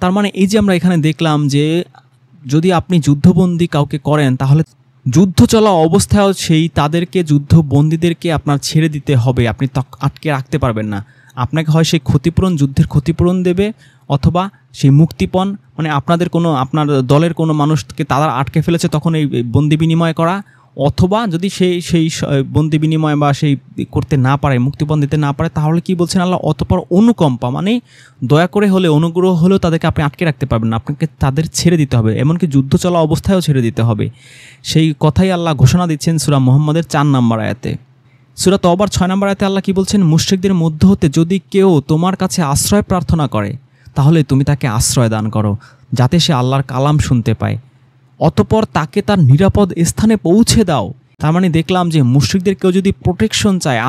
তার মানে এই যে আমরা এখানে দেখলাম যে যদি আপনি যুদ্ধবন্দী কাউকে করেন, তাহলে যুদ্ধ চলা অবস্থায়ও তাদেরকে যুদ্ধবন্দীদেরকে আপনার ছেড়ে দিতে হবে, আপনি আটকে রাখতে পারবেন না। আপনাকে হয় সেই ক্ষতিপূরণ, যুদ্ধের ক্ষতিপূরণ দেবে, অথবা সেই মুক্তিপণ, মানে আপনার দলের কোনো মানুষকে তারা আটকে ফেলেছে তখন এই বন্দি বিনিময় করা, অথবা যদি সেই বন্দি বিনিময় বা সেই করতে না পারে, মুক্তিপণ দিতে না পারে, তাহলে কি বলছেন আল্লাহ, অতঃপর অনুকম্পা, মানে দয়া করে হলে, অনুগ্রহ হলেও তাদেরকে আপনি আটকে রাখতে পারবেন না, আপনাকে তাদের ছেড়ে দিতে হবে, এমনকি যুদ্ধ চলা অবস্থায়ও ছেড়ে দিতে হবে। সেই কথাই আল্লাহ ঘোষণা দিচ্ছেন সূরা মুহাম্মদের 4 নম্বর আয়াতে। সূরা তওবার 6 নম্বর আয়াতে আল্লাহ কি বলছেন, মুশরিকদের মধ্য হতে যদি কেউ তোমার কাছে আশ্রয় প্রার্থনা করে, তাহলে তুমি তাকে আশ্রয় দান করো, যাতে সে আল্লাহর কালাম শুনতে পায়, অতঃপর তাকে তার নিরাপদ স্থানে পৌঁছে দাও। তার মানে দেখলাম যে মুশরিকদের কেউ যদি প্রোটেকশন চায়,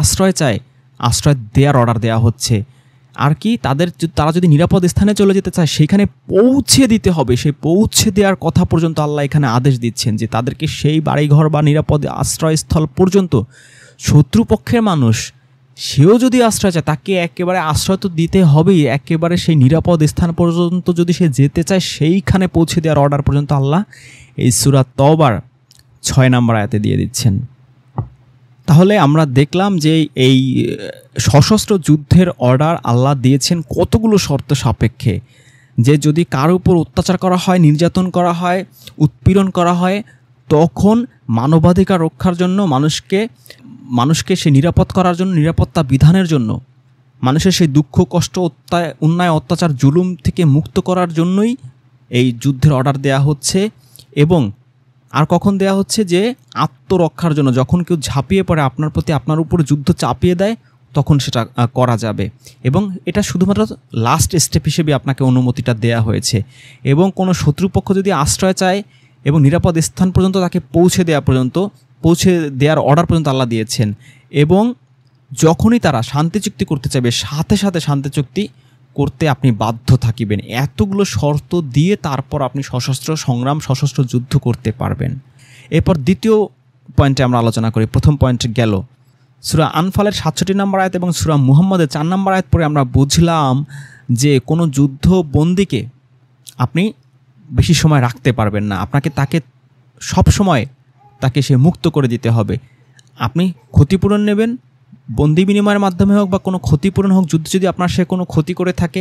আশ্রয় দেওয়ার অর্ডার দেওয়া হচ্ছে। আর কি তারা যদি নিরাপদ স্থানে চলে যেতে চায়, সেইখানে পৌঁছে দিতে হবে। সেই পৌঁছে দেওয়ার কথা পর্যন্ত আল্লাহ এখানে আদেশ দিচ্ছেন যে তাদেরকে সেই বাড়িঘর বা নিরাপদ আশ্রয়স্থল পর্যন্ত, শত্রুপক্ষের মানুষ সেও যদি আশ্রয় চায়, তাকে একেবারে আশ্রয় তো দিতে হবেই, একেবারে সেই নিরাপদ স্থান পর্যন্ত যদি সে যেতে চায়, সেইখানে পৌঁছে দেওয়ার অর্ডার পর্যন্ত আল্লাহ এই সূরা তওবার 6 নম্বর আয়াতে দিয়ে দিচ্ছেন। তাহলে আমরা দেখলাম যে এই সশস্ত্র যুদ্ধের অর্ডার আল্লাহ দিয়েছেন কতগুলো শর্ত সাপেক্ষে, যে যদি কার উপর অত্যাচার করা হয়, নির্যাতন করা হয়, উৎপীড়ন করা হয়, তখন মানবাধিকার রক্ষার জন্য, মানুষকে সে নিরাপদ করার জন্য, নিরাপত্তা বিধানের জন্য, মানুষের সেই দুঃখ, কষ্ট, অন্যায়, অত্যাচার, জুলুম থেকে মুক্ত করার জন্যই এই যুদ্ধের অর্ডার দেয়া হচ্ছে। এবং আর কখন দেয়া হচ্ছে, যে আত্মরক্ষার জন্য, যখন কেউ ঝাঁপিয়ে পড়ে আপনার উপর যুদ্ধ চাপিয়ে দেয়, তখন সেটা করা যাবে। এবং এটা শুধুমাত্র লাস্ট স্টেপ হিসেবে আপনাকে অনুমতিটা দেয়া হয়েছে। এবং কোনো শত্রুপক্ষ যদি আশ্রয় চায় এবং নিরাপদ স্থান পর্যন্ত তাকে পৌঁছে দেওয়ার অর্ডার পর্যন্ত আল্লাহ দিয়েছেন। এবং যখনই তারা শান্তি চুক্তি করতে চাইবে, সাথে সাথে শান্তি চুক্তি করতে আপনি বাধ্য থাকিবেন। এতগুলো শর্ত দিয়ে তারপর আপনি সশস্ত্র সংগ্রাম, সশস্ত্র যুদ্ধ করতে পারবেন। এরপর দ্বিতীয় পয়েন্টে আমরা আলোচনা করি। প্রথম পয়েন্ট গেল সূরা আনফালের 67 নম্বর আয়াত এবং সূরা মুহাম্মদের 4 নম্বর আয়াত পরে আমরা বুঝলাম যে কোনো যুদ্ধবন্দীকে আপনি বেশি সময় রাখতে পারবেন না, তাকে সব সময় তাকে সে মুক্ত করে দিতে হবে। আপনি ক্ষতিপূরণ নেবেন, বন্দি বিনিময়ের মাধ্যমে হোক বা কোনো ক্ষতিপূরণ হোক। যুদ্ধ যদি আপনার সে কোনো ক্ষতি করে থাকে,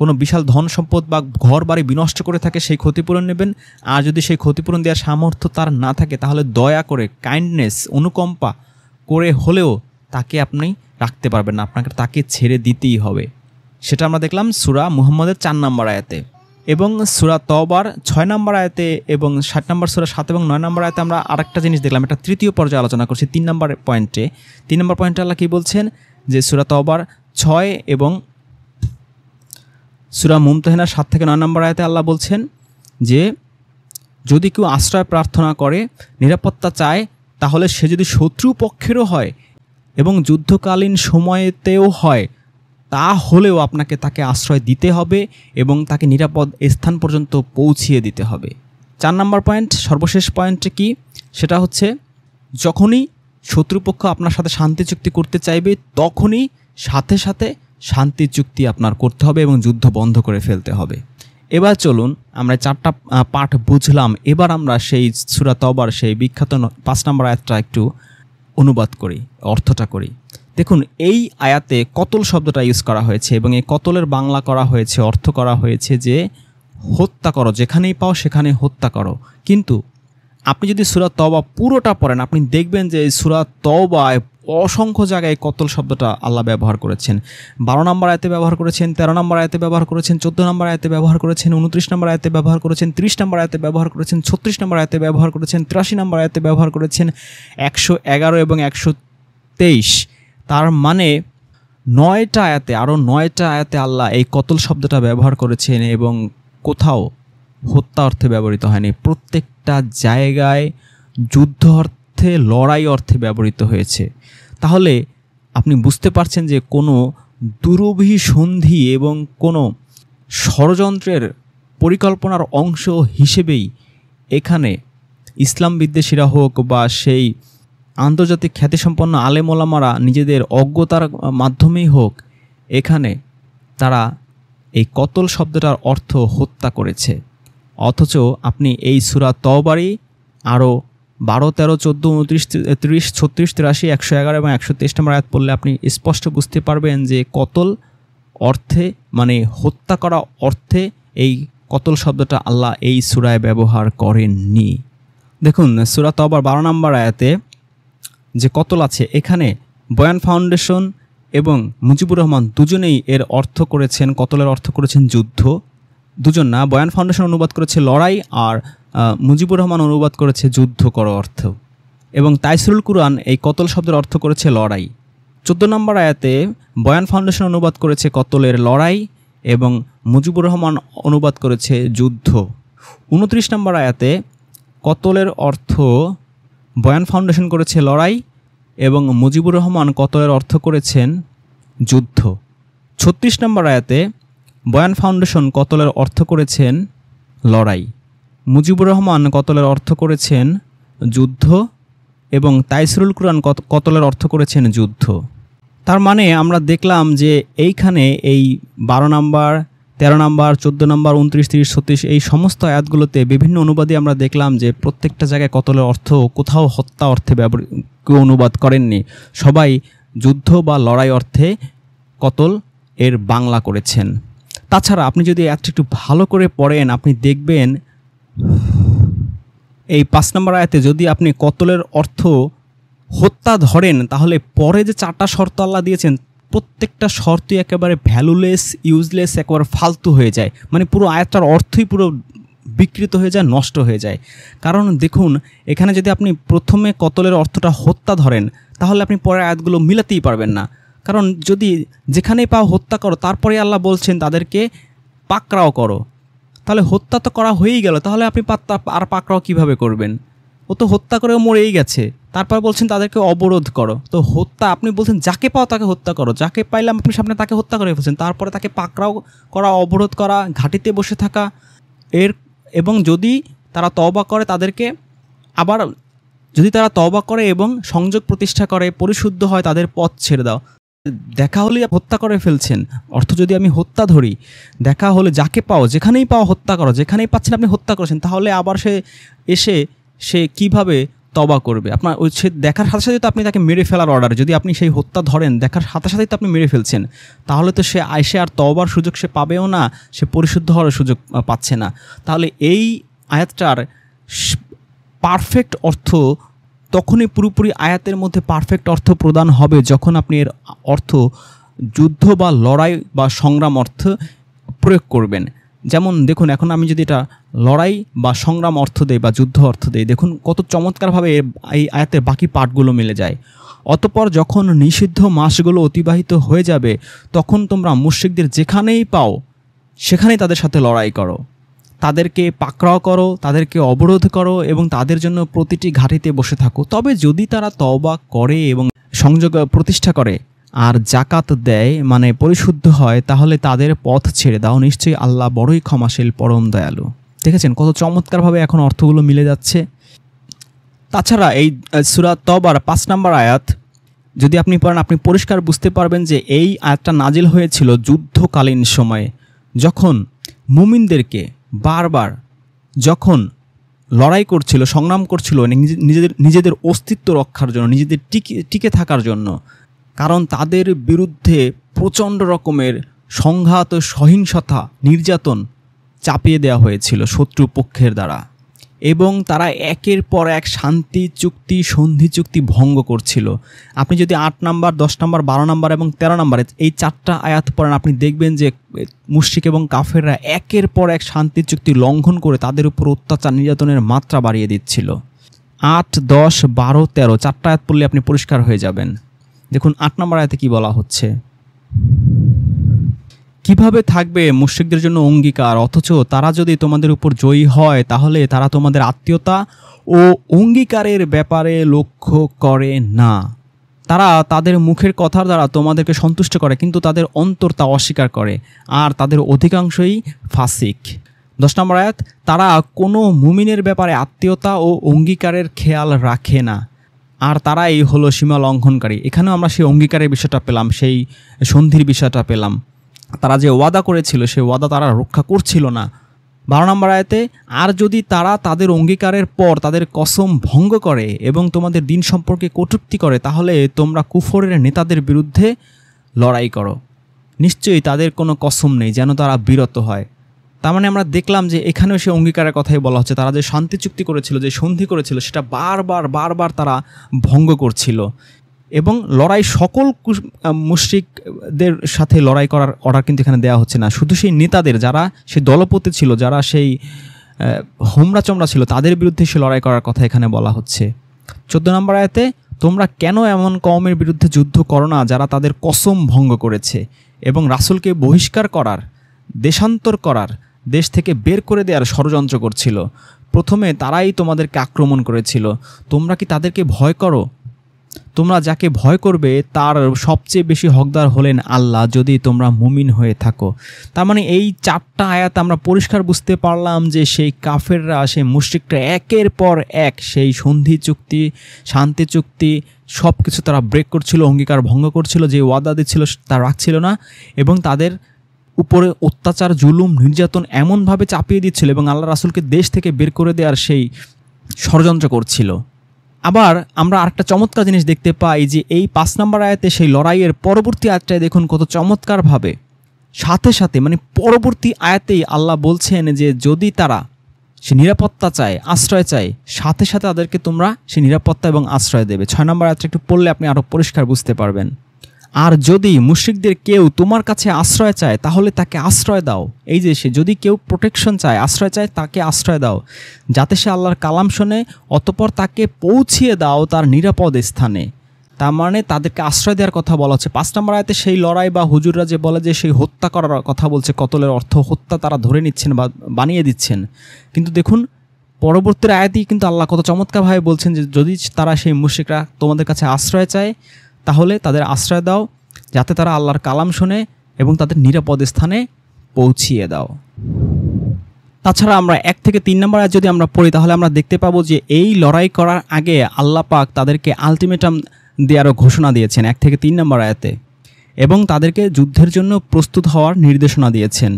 কোনো বিশাল ধন সম্পদ বা ঘর বাড়ি বিনষ্ট করে থাকে, সেই ক্ষতিপূরণ নেবেন। আর যদি সেই ক্ষতিপূরণ দেওয়ার সামর্থ্য তার না থাকে, তাহলে দয়া করে কাইন্ডনেস, অনুকম্পা করে হলেও তাকে আপনি রাখতে পারবেন না, তাকে ছেড়ে দিতেই হবে। সেটা আমরা দেখলাম সূরা মুহাম্মদের 4 নম্বর আয়াতে, এবং সূরা তওবার 6 নম্বর আয়াতে এবং 60 নম্বর সূরা 7 এবং 9 নম্বর আয়াতে আমরা আরেকটা জিনিস দেখলাম। এটা তৃতীয় পর্যায়ে আলোচনা করছি 3 নম্বর পয়েন্টে। 3 নম্বর পয়েন্টে আল্লাহ কী বলছেন, যে সূরা তওবার 6 এবং সূরা মুমতাহিনার 7 থেকে 9 নম্বর আয়াতে আল্লাহ বলছেন যে যদি কেউ আশ্রয় প্রার্থনা করে, নিরাপত্তা চায়, তাহলে সে যদি শত্রু পক্ষেরও হয় এবং যুদ্ধকালীন সময়েতেও হয়, তাহলেও তাকে আশ্রয় দিতে হবে এবং তাকে নিরাপদ স্থান পর্যন্ত পৌঁছিয়ে দিতে হবে। 4 নম্বর পয়েন্ট, সর্বশেষ পয়েন্টে কি, সেটা হচ্ছে যখনই শত্রুপক্ষ আপনার সাথে শান্তি চুক্তি করতে চাইবে, তখনই সাথে সাথে শান্তি চুক্তি আপনার করতে হবে এবং যুদ্ধ বন্ধ করে ফেলতে হবে। এবার চলুন আমরা 4টা পাঠ বুঝলাম, এবার আমরা সেই সূরা তওবার সেই বিখ্যাত 5 নম্বর আয়াতটা একটু অনুবাদ করি, অর্থটা করি। দেখুন, এই আয়াতে কতল শব্দটা ইউজ করা হয়েছে এবং এই কতলের বাংলা করা হয়েছে, অর্থ করা হয়েছে যে হত্যা করো, যেখানেই পাও সেখানে হত্যা করো। কিন্তু আপনি যদি সূরা তওবা পুরোটা পড়েন, আপনি দেখবেন যে এই সূরা তওবায় অসংখ্য জায়গায় কতল শব্দটা আল্লাহ ব্যবহার করেছেন। 12 নম্বর আয়াতে ব্যবহার করেছেন, 13 নম্বর আয়াতে ব্যবহার করেছেন, 14 নম্বর আয়াতে ব্যবহার করেছেন, 29 নম্বর আয়াতে ব্যবহার করেছেন, 30 নম্বর আয়াতে ব্যবহার করেছেন, 36 নম্বর আয়াতে ব্যবহার করেছেন, 83 নম্বর আয়াতে ব্যবহার করেছেন, 111 এবং 123। তার মানে 9টা আয়াতে, আরও 9টা আয়াতে আল্লাহ এই কতল শব্দটা ব্যবহার করেছেন এবং কোথাও হত্যা অর্থে ব্যবহৃত হয়নি। প্রত্যেকটা জায়গায় যুদ্ধ অর্থে, লড়াই অর্থে ব্যবহৃত হয়েছে। তাহলে আপনি বুঝতে পারছেন যে কোনো দুরভিসন্ধি এবং কোনো ষড়যন্ত্রের পরিকল্পনার অংশ হিসেবেই এখানে ইসলাম বিদ্বেষীরা হোক বা সেই আন্তর্জাতিক খ্যাতিসম্পন্ন আলেম ওলামারা নিজেদের অজ্ঞতার মাধ্যমেই হোক, এখানে তারা এই কতল শব্দটার অর্থ হত্যা করেছে। অথচ আপনি এই সূরা তওবারই আরও 12, 13, 14, 29, 30, 36, 83, 111 এবং 123 নম্বর আয়াত পড়লে আপনি স্পষ্ট বুঝতে পারবেন যে কতল অর্থে মানে হত্যা করা অর্থে এই কতল শব্দটা আল্লাহ এই সূরায় ব্যবহার করেননি। দেখুন, সূরা তওবার 12 নম্বর আয়াতে যে কতল আছে, এখানে বয়ান ফাউন্ডেশন এবং মুজিবুর রহমান দুজনেই এর অর্থ করেছেন, কতলের অর্থ করেছেন যুদ্ধ। দুজন না, বয়ান ফাউন্ডেশন অনুবাদ করেছে লড়াই আর মুজিবুর রহমান অনুবাদ করেছে যুদ্ধ করো অর্থ। এবং তাইসিরুল কুরআন এই কতল শব্দের অর্থ করেছে লড়াই। 14 নম্বর আয়াতে বয়ান ফাউন্ডেশন অনুবাদ করেছে কতলের লড়াই এবং মুজিবুর রহমান অনুবাদ করেছে যুদ্ধ। 29 নম্বর আয়াতে কতলের অর্থ বয়ান ফাউন্ডেশন করেছে লড়াই এবং মুজিবুর রহমান কতলের অর্থ করেছেন যুদ্ধ। 36 নম্বর আয়াতে বয়ান ফাউন্ডেশন কতলের অর্থ করেছেন লড়াই, মুজিবুর রহমান কতলের অর্থ করেছেন যুদ্ধ এবং তাইসিরুল কুরআন কতলের অর্থ করেছেন যুদ্ধ। তার মানে আমরা দেখলাম যে এইখানে এই 12 নম্বর, 13 নম্বর, 14 নম্বর, 29, 30, 36 এই সমস্ত আয়াতগুলোতে বিভিন্ন অনুবাদে আমরা দেখলাম যে প্রত্যেকটা জায়গায় কতলের অর্থ কোথাও হত্যা অর্থে কেউ অনুবাদ করেননি, সবাই যুদ্ধ বা লড়াই অর্থে কতল এর বাংলা করেছেন। তাছাড়া আপনি যদি একটু ভালো করে পড়েন, আপনি দেখবেন এই 5 নম্বর আয়াতে যদি আপনি কতলের অর্থ হত্যা ধরেন, তাহলে পরে যে 4টা শর্ত আল্লাহ দিয়েছেন, প্রত্যেকটা শর্তই একেবারে ভ্যালুলেস, ইউজলেস, একেবারে ফালতু হয়ে যায়। মানে পুরো আয়াতটার অর্থই পুরো বিকৃত হয়ে যায়, নষ্ট হয়ে যায়। কারণ দেখুন, এখানে যদি আপনি প্রথমে কতলের অর্থটা হত্যা ধরেন, তাহলে আপনি পরের আয়াতগুলো মিলাতেই পারবেন না। কারণ যদি যেখানেই পাও হত্যা করো, তারপরে আল্লাহ বলছেন তাদেরকে পাকড়াও করো, তাহলে হত্যা তো করা হয়েই গেল, তাহলে আপনি আর পাকড়াও কীভাবে করবেন? ও তো হত্যা করেও মরেই গেছে, তারপর বলছেন তাদেরকে অবরোধ করো। তো হত্যা আপনি বলছেন যাকে পাও তাকে হত্যা করো, যাকে পাইলাম আপনি সামনে তাকে হত্যা করে ফেলছেন, তারপরে তাকে পাকড়াও করা, অবরোধ করা, ঘাঁটিতে বসে থাকা এবং যদি তারা তওবা করে তাদেরকে আবার, যদি তারা তওবা করে এবং সংযোগ প্রতিষ্ঠা করে, পরিশুদ্ধ হয়, তাদের পথ ছেড়ে দাও। দেখা হলে হত্যা করে ফেলছেন, অর্থ যদি আমি হত্যা ধরি, দেখা হলে যাকে পাও যেখানেই পাও হত্যা করো, যেখানেই পাচ্ছেন আপনি হত্যা করেছেন, তাহলে আবার সে কিভাবে তওবা করবে? আপনার ওই সে দেখার সাথে সাথে তো আপনি তাকে মেরে ফেলার অর্ডার, যদি আপনি সেই হত্যা ধরেন দেখার সাথে সাথেই তো আপনি মেরে ফেলছেন, তাহলে তো সে আর তওবার সুযোগ সে পাবেও না, সে পরিশুদ্ধ হওয়ার সুযোগ পাচ্ছে না। তাহলে এই আয়াতটার পারফেক্ট অর্থ তখনই পুরোপুরি আয়াতের মধ্যে পারফেক্ট অর্থ প্রদান হবে যখন আপনি এর অর্থ যুদ্ধ বা লড়াই বা সংগ্রাম অর্থ প্রয়োগ করবেন। যেমন দেখুন, এখন আমি যদি এটা লড়াই বা সংগ্রাম অর্থ দেই বা যুদ্ধ অর্থ দেই, দেখুন কত চমৎকারভাবে এই আয়াতের বাকি পার্টগুলো মিলে যায়। অতঃপর যখন নিষিদ্ধ মাসগুলো অতিবাহিত হয়ে যাবে, তখন তোমরা মুশরিকদের যেখানেই পাও সেখানেই তাদের সাথে লড়াই করো, তাদেরকে পাকড়াও করো, তাদেরকে অবরোধ করো এবং তাদের জন্য প্রতিটি ঘাঁটিতে বসে থাকো। তবে যদি তারা তওবা করে এবং সংযোগ প্রতিষ্ঠা করে আর জাকাত দেয়, মানে পরিশুদ্ধ হয়, তাহলে তাদের পথ ছেড়ে দাও, নিশ্চয়ই আল্লাহ বড়ই ক্ষমাশীল পরম দয়ালু। দেখেছেন কত চমৎকারভাবে এখন অর্থগুলো মিলে যাচ্ছে। তাছাড়া এই সূরা তওবার 5 নম্বর আয়াত যদি আপনি পড়েন, আপনি পরিষ্কার বুঝতে পারবেন যে এই আয়াতটা নাজিল হয়েছিল যুদ্ধকালীন সময়ে, যখন মুমিনদেরকে বারবার যখন লড়াই করছিল, সংগ্রাম করছিল নিজেদের অস্তিত্ব রক্ষার জন্য, নিজেদের টিকে থাকার জন্য। কারণ তাদের বিরুদ্ধে প্রচণ্ড রকমের সংঘাত, সহিংসতা, নির্যাতন চাপিয়ে দেওয়া হয়েছিল শত্রুপক্ষের দ্বারা, এবং তারা একের পর এক শান্তি চুক্তি, সন্ধি চুক্তি ভঙ্গ করছিল। আপনি যদি 8 নম্বর, 10 নম্বর, 12 নম্বর এবং 13 নম্বরে এই 4টা আয়াত পড়েন, আপনি দেখবেন যে মুশরিক এবং কাফেররা একের পর এক শান্তি চুক্তি লঙ্ঘন করে তাদের উপর অত্যাচার, নির্যাতনের মাত্রা বাড়িয়ে দিচ্ছিল। 8, 10, 12, 13 4টা আয়াত পড়লে আপনি পরিষ্কার হয়ে যাবেন। দেখুন 8 নম্বর আয়াতে কি বলা হচ্ছে, কিভাবে থাকবে মুশরিকদের জন্য অঙ্গীকার, অথচ তারা যদি তোমাদের উপর জয়ী হয় তাহলে তারা তোমাদের আত্মীয়তা ও অঙ্গীকারের ব্যাপারে লক্ষ্য করে না। তারা তাদের মুখের কথার দ্বারা তোমাদেরকে সন্তুষ্ট করে, কিন্তু তাদের অন্তর তা অস্বীকার করে, আর তাদের অধিকাংশই ফাসিক। 10 নম্বর আয়াত, তারা কোনো মুমিনের ব্যাপারে আত্মীয়তা ও অঙ্গীকারের খেয়াল রাখে না, আর তারাই হলো সীমা লঙ্ঘনকারী। এখানেও আমরা সেই অঙ্গীকারের বিষয়টা পেলাম, সেই সন্ধির বিষয়টা পেলাম। তারা যে ওয়াদা করেছিল সেই ওয়াদা তারা রক্ষা করছিল না। 12 নম্বর আয়াতে, আর যদি তারা তাদের অঙ্গীকারের পর তাদের কসম ভঙ্গ করে এবং তোমাদের দিন সম্পর্কে কটূক্তি করে, তাহলে তোমরা কুফরের নেতাদের বিরুদ্ধে লড়াই করো, নিশ্চয়ই তাদের কোনো কসম নেই যেন তারা বিরত হয়। তার মানে আমরা দেখলাম যে এখানেও সে অঙ্গীকারের কথাই বলা হচ্ছে। তারা যে শান্তি চুক্তি করেছিল, যে সন্ধি করেছিল, সেটা বারবার তারা ভঙ্গ করছিল, এবং লড়াই সকল মুশরিকদের সাথে লড়াই করার অর্ডার কিন্তু এখানে দেওয়া হচ্ছে না, শুধু সেই নেতাদের, যারা সেই দলপতি ছিল, যারা সেই হোমরা চমড়া ছিল, তাদের বিরুদ্ধে সে লড়াই করার কথা এখানে বলা হচ্ছে। 14 নম্বর আয়াতে, তোমরা কেন এমন কওমের বিরুদ্ধে যুদ্ধ করো না যারা তাদের কসম ভঙ্গ করেছে এবং রাসূলকে বহিষ্কার করার, দেশান্তর করার, দেশ থেকে বের করে দেওয়ার ষড়যন্ত্র করছিল। প্রথমে তারাই তোমাদেরকে আক্রমণ করেছিল, তোমরা কি তাদেরকে ভয় করো? তোমরা যাকে ভয় করবে তার সবচেয়ে বেশি হকদার হলেন আল্লাহ, যদি তোমরা মুমিন হয়ে থাকো। তার মানে এই 4টা আয়াত আমরা পরিষ্কার বুঝতে পারলাম যে সেই কাফেররা, সেই মুশরিকরা একের পর এক সেই সন্ধি চুক্তি, শান্তি চুক্তি সব কিছু তারা ব্রেক করছিল, অঙ্গীকার ভঙ্গ করছিল, যে ওয়াদা দিচ্ছিল তা রাখছিল না, এবং তাদের উপরে অত্যাচার, জুলুম, নির্যাতন এমনভাবে চাপিয়ে দিচ্ছিল এবং আল্লাহ রাসূলকে দেশ থেকে বের করে দেওয়ার সেই ষড়যন্ত্র করছিল। আবার আমরা আরেকটা চমৎকার জিনিস দেখতে পাই যে এই 5 নম্বর আয়াতে সেই লড়াইয়ের পরবর্তী আয়াতটায় দেখুন কত চমৎকারভাবে সাথে সাথে, মানে পরবর্তী আয়াতেই আল্লাহ বলছেন যে যদি তারা সে নিরাপত্তা চায়, আশ্রয় চায়, সাথে সাথে তাদেরকে তোমরা সে নিরাপত্তা এবং আশ্রয় দেবে। 6 নম্বর আয়াতটা একটু পড়লে আপনি আরও পরিষ্কার বুঝতে পারবেন। আর যদি মুশরিকদের কেউ তোমার কাছে আশ্রয় চায় তাহলে তাকে আশ্রয় দাও। এই যে সে যদি কেউ প্রোটেকশন চায়, আশ্রয় চায়, তাকে আশ্রয় দাও, যাতে সে আল্লাহর কালাম শোনে, অতঃপর তাকে পৌঁছিয়ে দাও তার নিরাপদ স্থানে। তার মানে তাদেরকে আশ্রয় দেওয়ার কথা বলা হচ্ছে। 5 নম্বর আয়াতে সেই লড়াই বা হুজুররা যে বলে যে সেই হত্যা করার কথা বলছে, কতলের অর্থ হত্যা তারা ধরে নিচ্ছেন বা বানিয়ে দিচ্ছেন, কিন্তু দেখুন পরবর্তী আয়াতেই কিন্তু আল্লাহ কত চমৎকারভাবে বলছেন যে যদি তারা, সেই মুশরিকরা তোমাদের কাছে আশ্রয় চায় তাহলে তাদের আশ্রয় দাও, যাতে তারা আল্লাহর কালাম শোনে এবং তাদের নিরাপদ স্থানে পৌঁছিয়ে দাও। তাছাড়া আমরা 1 থেকে 3 নম্বর আয়াত যদি আমরা পড়ি তাহলে আমরা দেখতে পাবো যে এই লড়াই করার আগে আল্লাহ পাক তাদেরকে আলটিমেটাম দেওয়ারও ঘোষণা দিয়েছেন। 1 থেকে 3 নম্বর আয়াতে এবং তাদেরকে যুদ্ধের জন্য প্রস্তুত হওয়ার নির্দেশনা দিয়েছেন।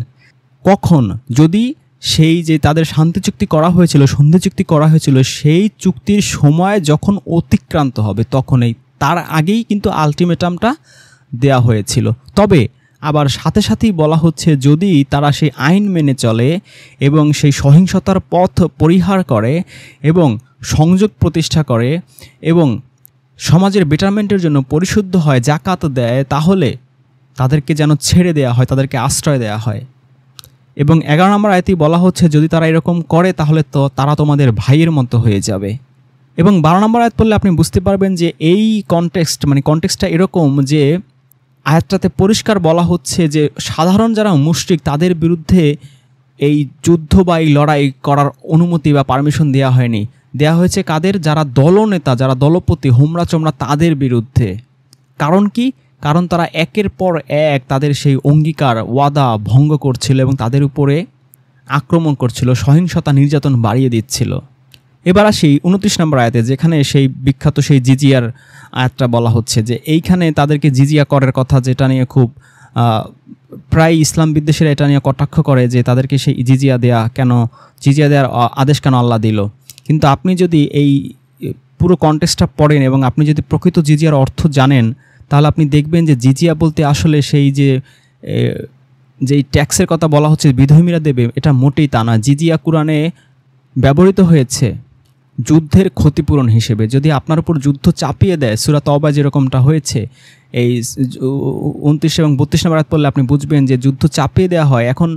কখন? যদি সেই যে তাদের শান্তি চুক্তি করা হয়েছিল, সন্ধি চুক্তি করা হয়েছিল, সেই চুক্তির সময় যখন অতিক্রান্ত হবে তখনই, তার আগেই কিন্তু আলটিমেটামটা দেয়া হয়েছিল। তবে আবার সাথে সাথেই বলা হচ্ছে যদি তারা সেই আইন মেনে চলে এবং সেই সহিংসতার পথ পরিহার করে এবং সংযোগ প্রতিষ্ঠা করে এবং সমাজের বেটারমেন্টের জন্য পরিশুদ্ধ হয়, জাকাত দেয়, তাহলে তাদেরকে যেন ছেড়ে দেয়া হয়, তাদেরকে আশ্রয় দেয়া হয়। এবং 11 নম্বর আয়াতেই বলা হচ্ছে যদি তারা এরকম করে তাহলে তো তারা তোমাদের ভাইয়ের মতো হয়ে যাবে। এবং 12 নম্বর আয়াত পড়লে আপনি বুঝতে পারবেন যে এই কনটেক্সটটা এরকম যে আয়াতটাতে পরিষ্কার বলা হচ্ছে যে সাধারণ যারা মুশরিক তাদের বিরুদ্ধে এই যুদ্ধ বা এই লড়াই করার অনুমতি বা পারমিশন দেওয়া হয়নি। দেয়া হয়েছে কাদের? যারা দলনেতা, যারা দলপতি, হোমরা চোমরা, তাদের বিরুদ্ধে। কারণ কি? কারণ তারা একের পর এক তাদের সেই অঙ্গীকার, ওয়াদা ভঙ্গ করছিল এবং তাদের উপরে আক্রমণ করছিল, সহিংসতা, নির্যাতন বাড়িয়ে দিচ্ছিল। এবার আসি 29 নম্বর আয়াতে, যেখানে সেই বিখ্যাত সেই জিজিয়ার আয়াতটা বলা হচ্ছে যে এইখানে তাদেরকে জিজিয়া করের কথা, যেটা নিয়ে খুব প্রায় ইসলাম বিদ্বেষীরা এটা নিয়ে কটাক্ষ করে যে তাদেরকে সেই জিজিয়া দেওয়ার আদেশ কেন আল্লাহ দিল। কিন্তু আপনি যদি এই পুরো কনটেক্সটটা পড়েন এবং আপনি যদি প্রকৃত জিজিয়ার অর্থ জানেন তাহলে আপনি দেখবেন যে জিজিয়া বলতে আসলে সেই যেই ট্যাক্সের কথা বলা হচ্ছে বিধর্মীরা দেবে, এটা মোটেই তা না। জিজিয়া কুরআনে ব্যবহৃত হয়েছে যুদ্ধের ক্ষতিপূরণ হিসেবে। যদি আপনার উপর যুদ্ধ চাপিয়ে দেয়, সূরা তওবা যেরকমটা হয়েছে, এই 29 এবং 32 নম্বর আয়াত পড়লে আপনি বুঝবেন যে যুদ্ধ চাপিয়ে দেওয়া হয়। এখন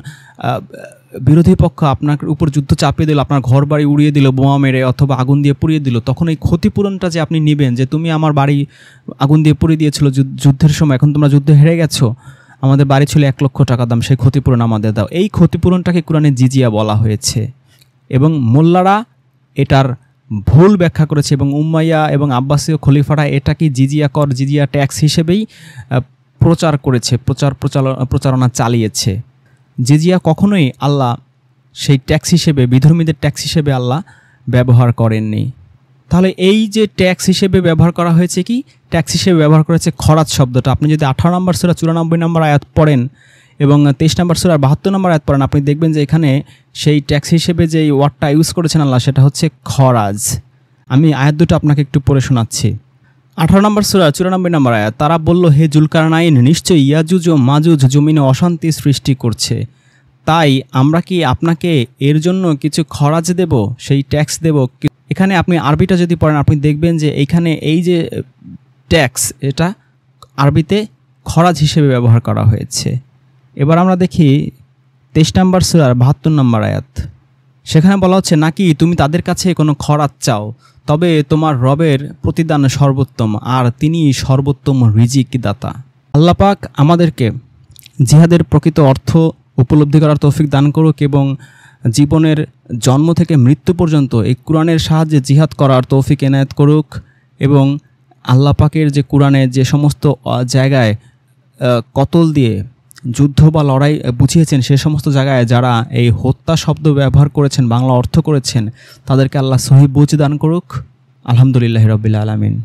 বিরোধী পক্ষ আপনার উপর যুদ্ধ চাপিয়ে দিল, আপনার ঘর বাড়ি উড়িয়ে দিল বোমা মেরে অথবা আগুন দিয়ে পুড়িয়ে দিল, তখন এই ক্ষতিপূরণটা যে আপনি নেবেন, যে তুমি আমার বাড়ি আগুন দিয়ে পুড়িয়ে দিয়েছিল যুদ্ধের সময়, এখন তোমরা যুদ্ধে হেরে গেছো, আমাদের বাড়ি ছিল 1 লক্ষ টাকা দাম, সেই ক্ষতিপূরণ আমাদের দাও। এই ক্ষতিপূরণটাকে কোরআনে জিজিয়া বলা হয়েছে এবং মোল্লারা এটার ভুল ব্যাখ্যা করেছে এবং উম্মাইয়া এবং আব্বাসীয় খলিফারা এটাকে জিজিয়া ট্যাক্স হিসেবেই প্রচার করেছে, প্রচারণা চালিয়েছে। জিজিয়া কখনোই আল্লাহ সেই ট্যাক্স হিসেবে, বিধর্মীদের ট্যাক্স হিসেবে আল্লাহ ব্যবহার করেননি। তাহলে এই যে ট্যাক্স হিসেবে ব্যবহার করা হয়েছে, কি ট্যাক্স হিসেবে ব্যবহার করেছে খরাজ শব্দটা। আপনি যদি 18 নম্বর সূরা 94 নম্বর আয়াত পড়েন এবং 23 নম্বর সূরা 72 নম্বর আয়াত পড়েন, আপনি দেখবেন যে এখানে সেই ট্যাক্স হিসেবে যে ওয়ার্ডটা ইউজ করেছেন আল্লাহ, সেটা হচ্ছে খরাজ। আমি আয়াত দুটো আপনাকে একটু পড়ে শোনাচ্ছি। 18 নম্বর সূরা 94 নম্বর আয়াত, তারা বলল, হে জুলকারনাইন, নিশ্চয়ই ইয়াজুজ ও মাজুজ জমিনে অশান্তি সৃষ্টি করছে, তাই আমরা কি আপনাকে এর জন্য কিছু খরাজ দেব, সেই ট্যাক্স দেব? এখানে আপনি আরবিটা যদি পড়েন আপনি দেখবেন যে এইখানে এই যে ট্যাক্স, এটা আরবিতে খরাজ হিসেবে ব্যবহার করা হয়েছে। এবার আমরা দেখি 23 নম্বর সূরার 72 নম্বর আয়াত, সেখানে বলা হচ্ছে, নাকি তুমি তাদের কাছে কোনো খরাজ চাও? তবে তোমার রবের প্রতিদান সর্বোত্তম, আর তিনি সর্বোত্তম রিজিক দাতা। আল্লাহ পাক আমাদেরকে জিহাদের প্রকৃত অর্থ উপলব্ধি করার তৌফিক দান করুক এবং জীবনের জন্ম থেকে মৃত্যু পর্যন্ত এই কোরআনের সাহায্যে জিহাদ করার তৌফিক এনায়েত করুক এবং আল্লাহ পাকের যে কোরআনের যে সমস্ত জায়গায় কতল দিয়ে যুদ্ধ বা লড়াই বুঝিয়েছেন, সে সমস্ত জায়গায় যারা এই হত্যা শব্দ ব্যবহার করেছেন, বাংলা অর্থ করেছেন, তাদেরকে আল্লাহ সহিহ বুঝ দান করুক। আলহামদুলিল্লাহি রাব্বিল আলামিন।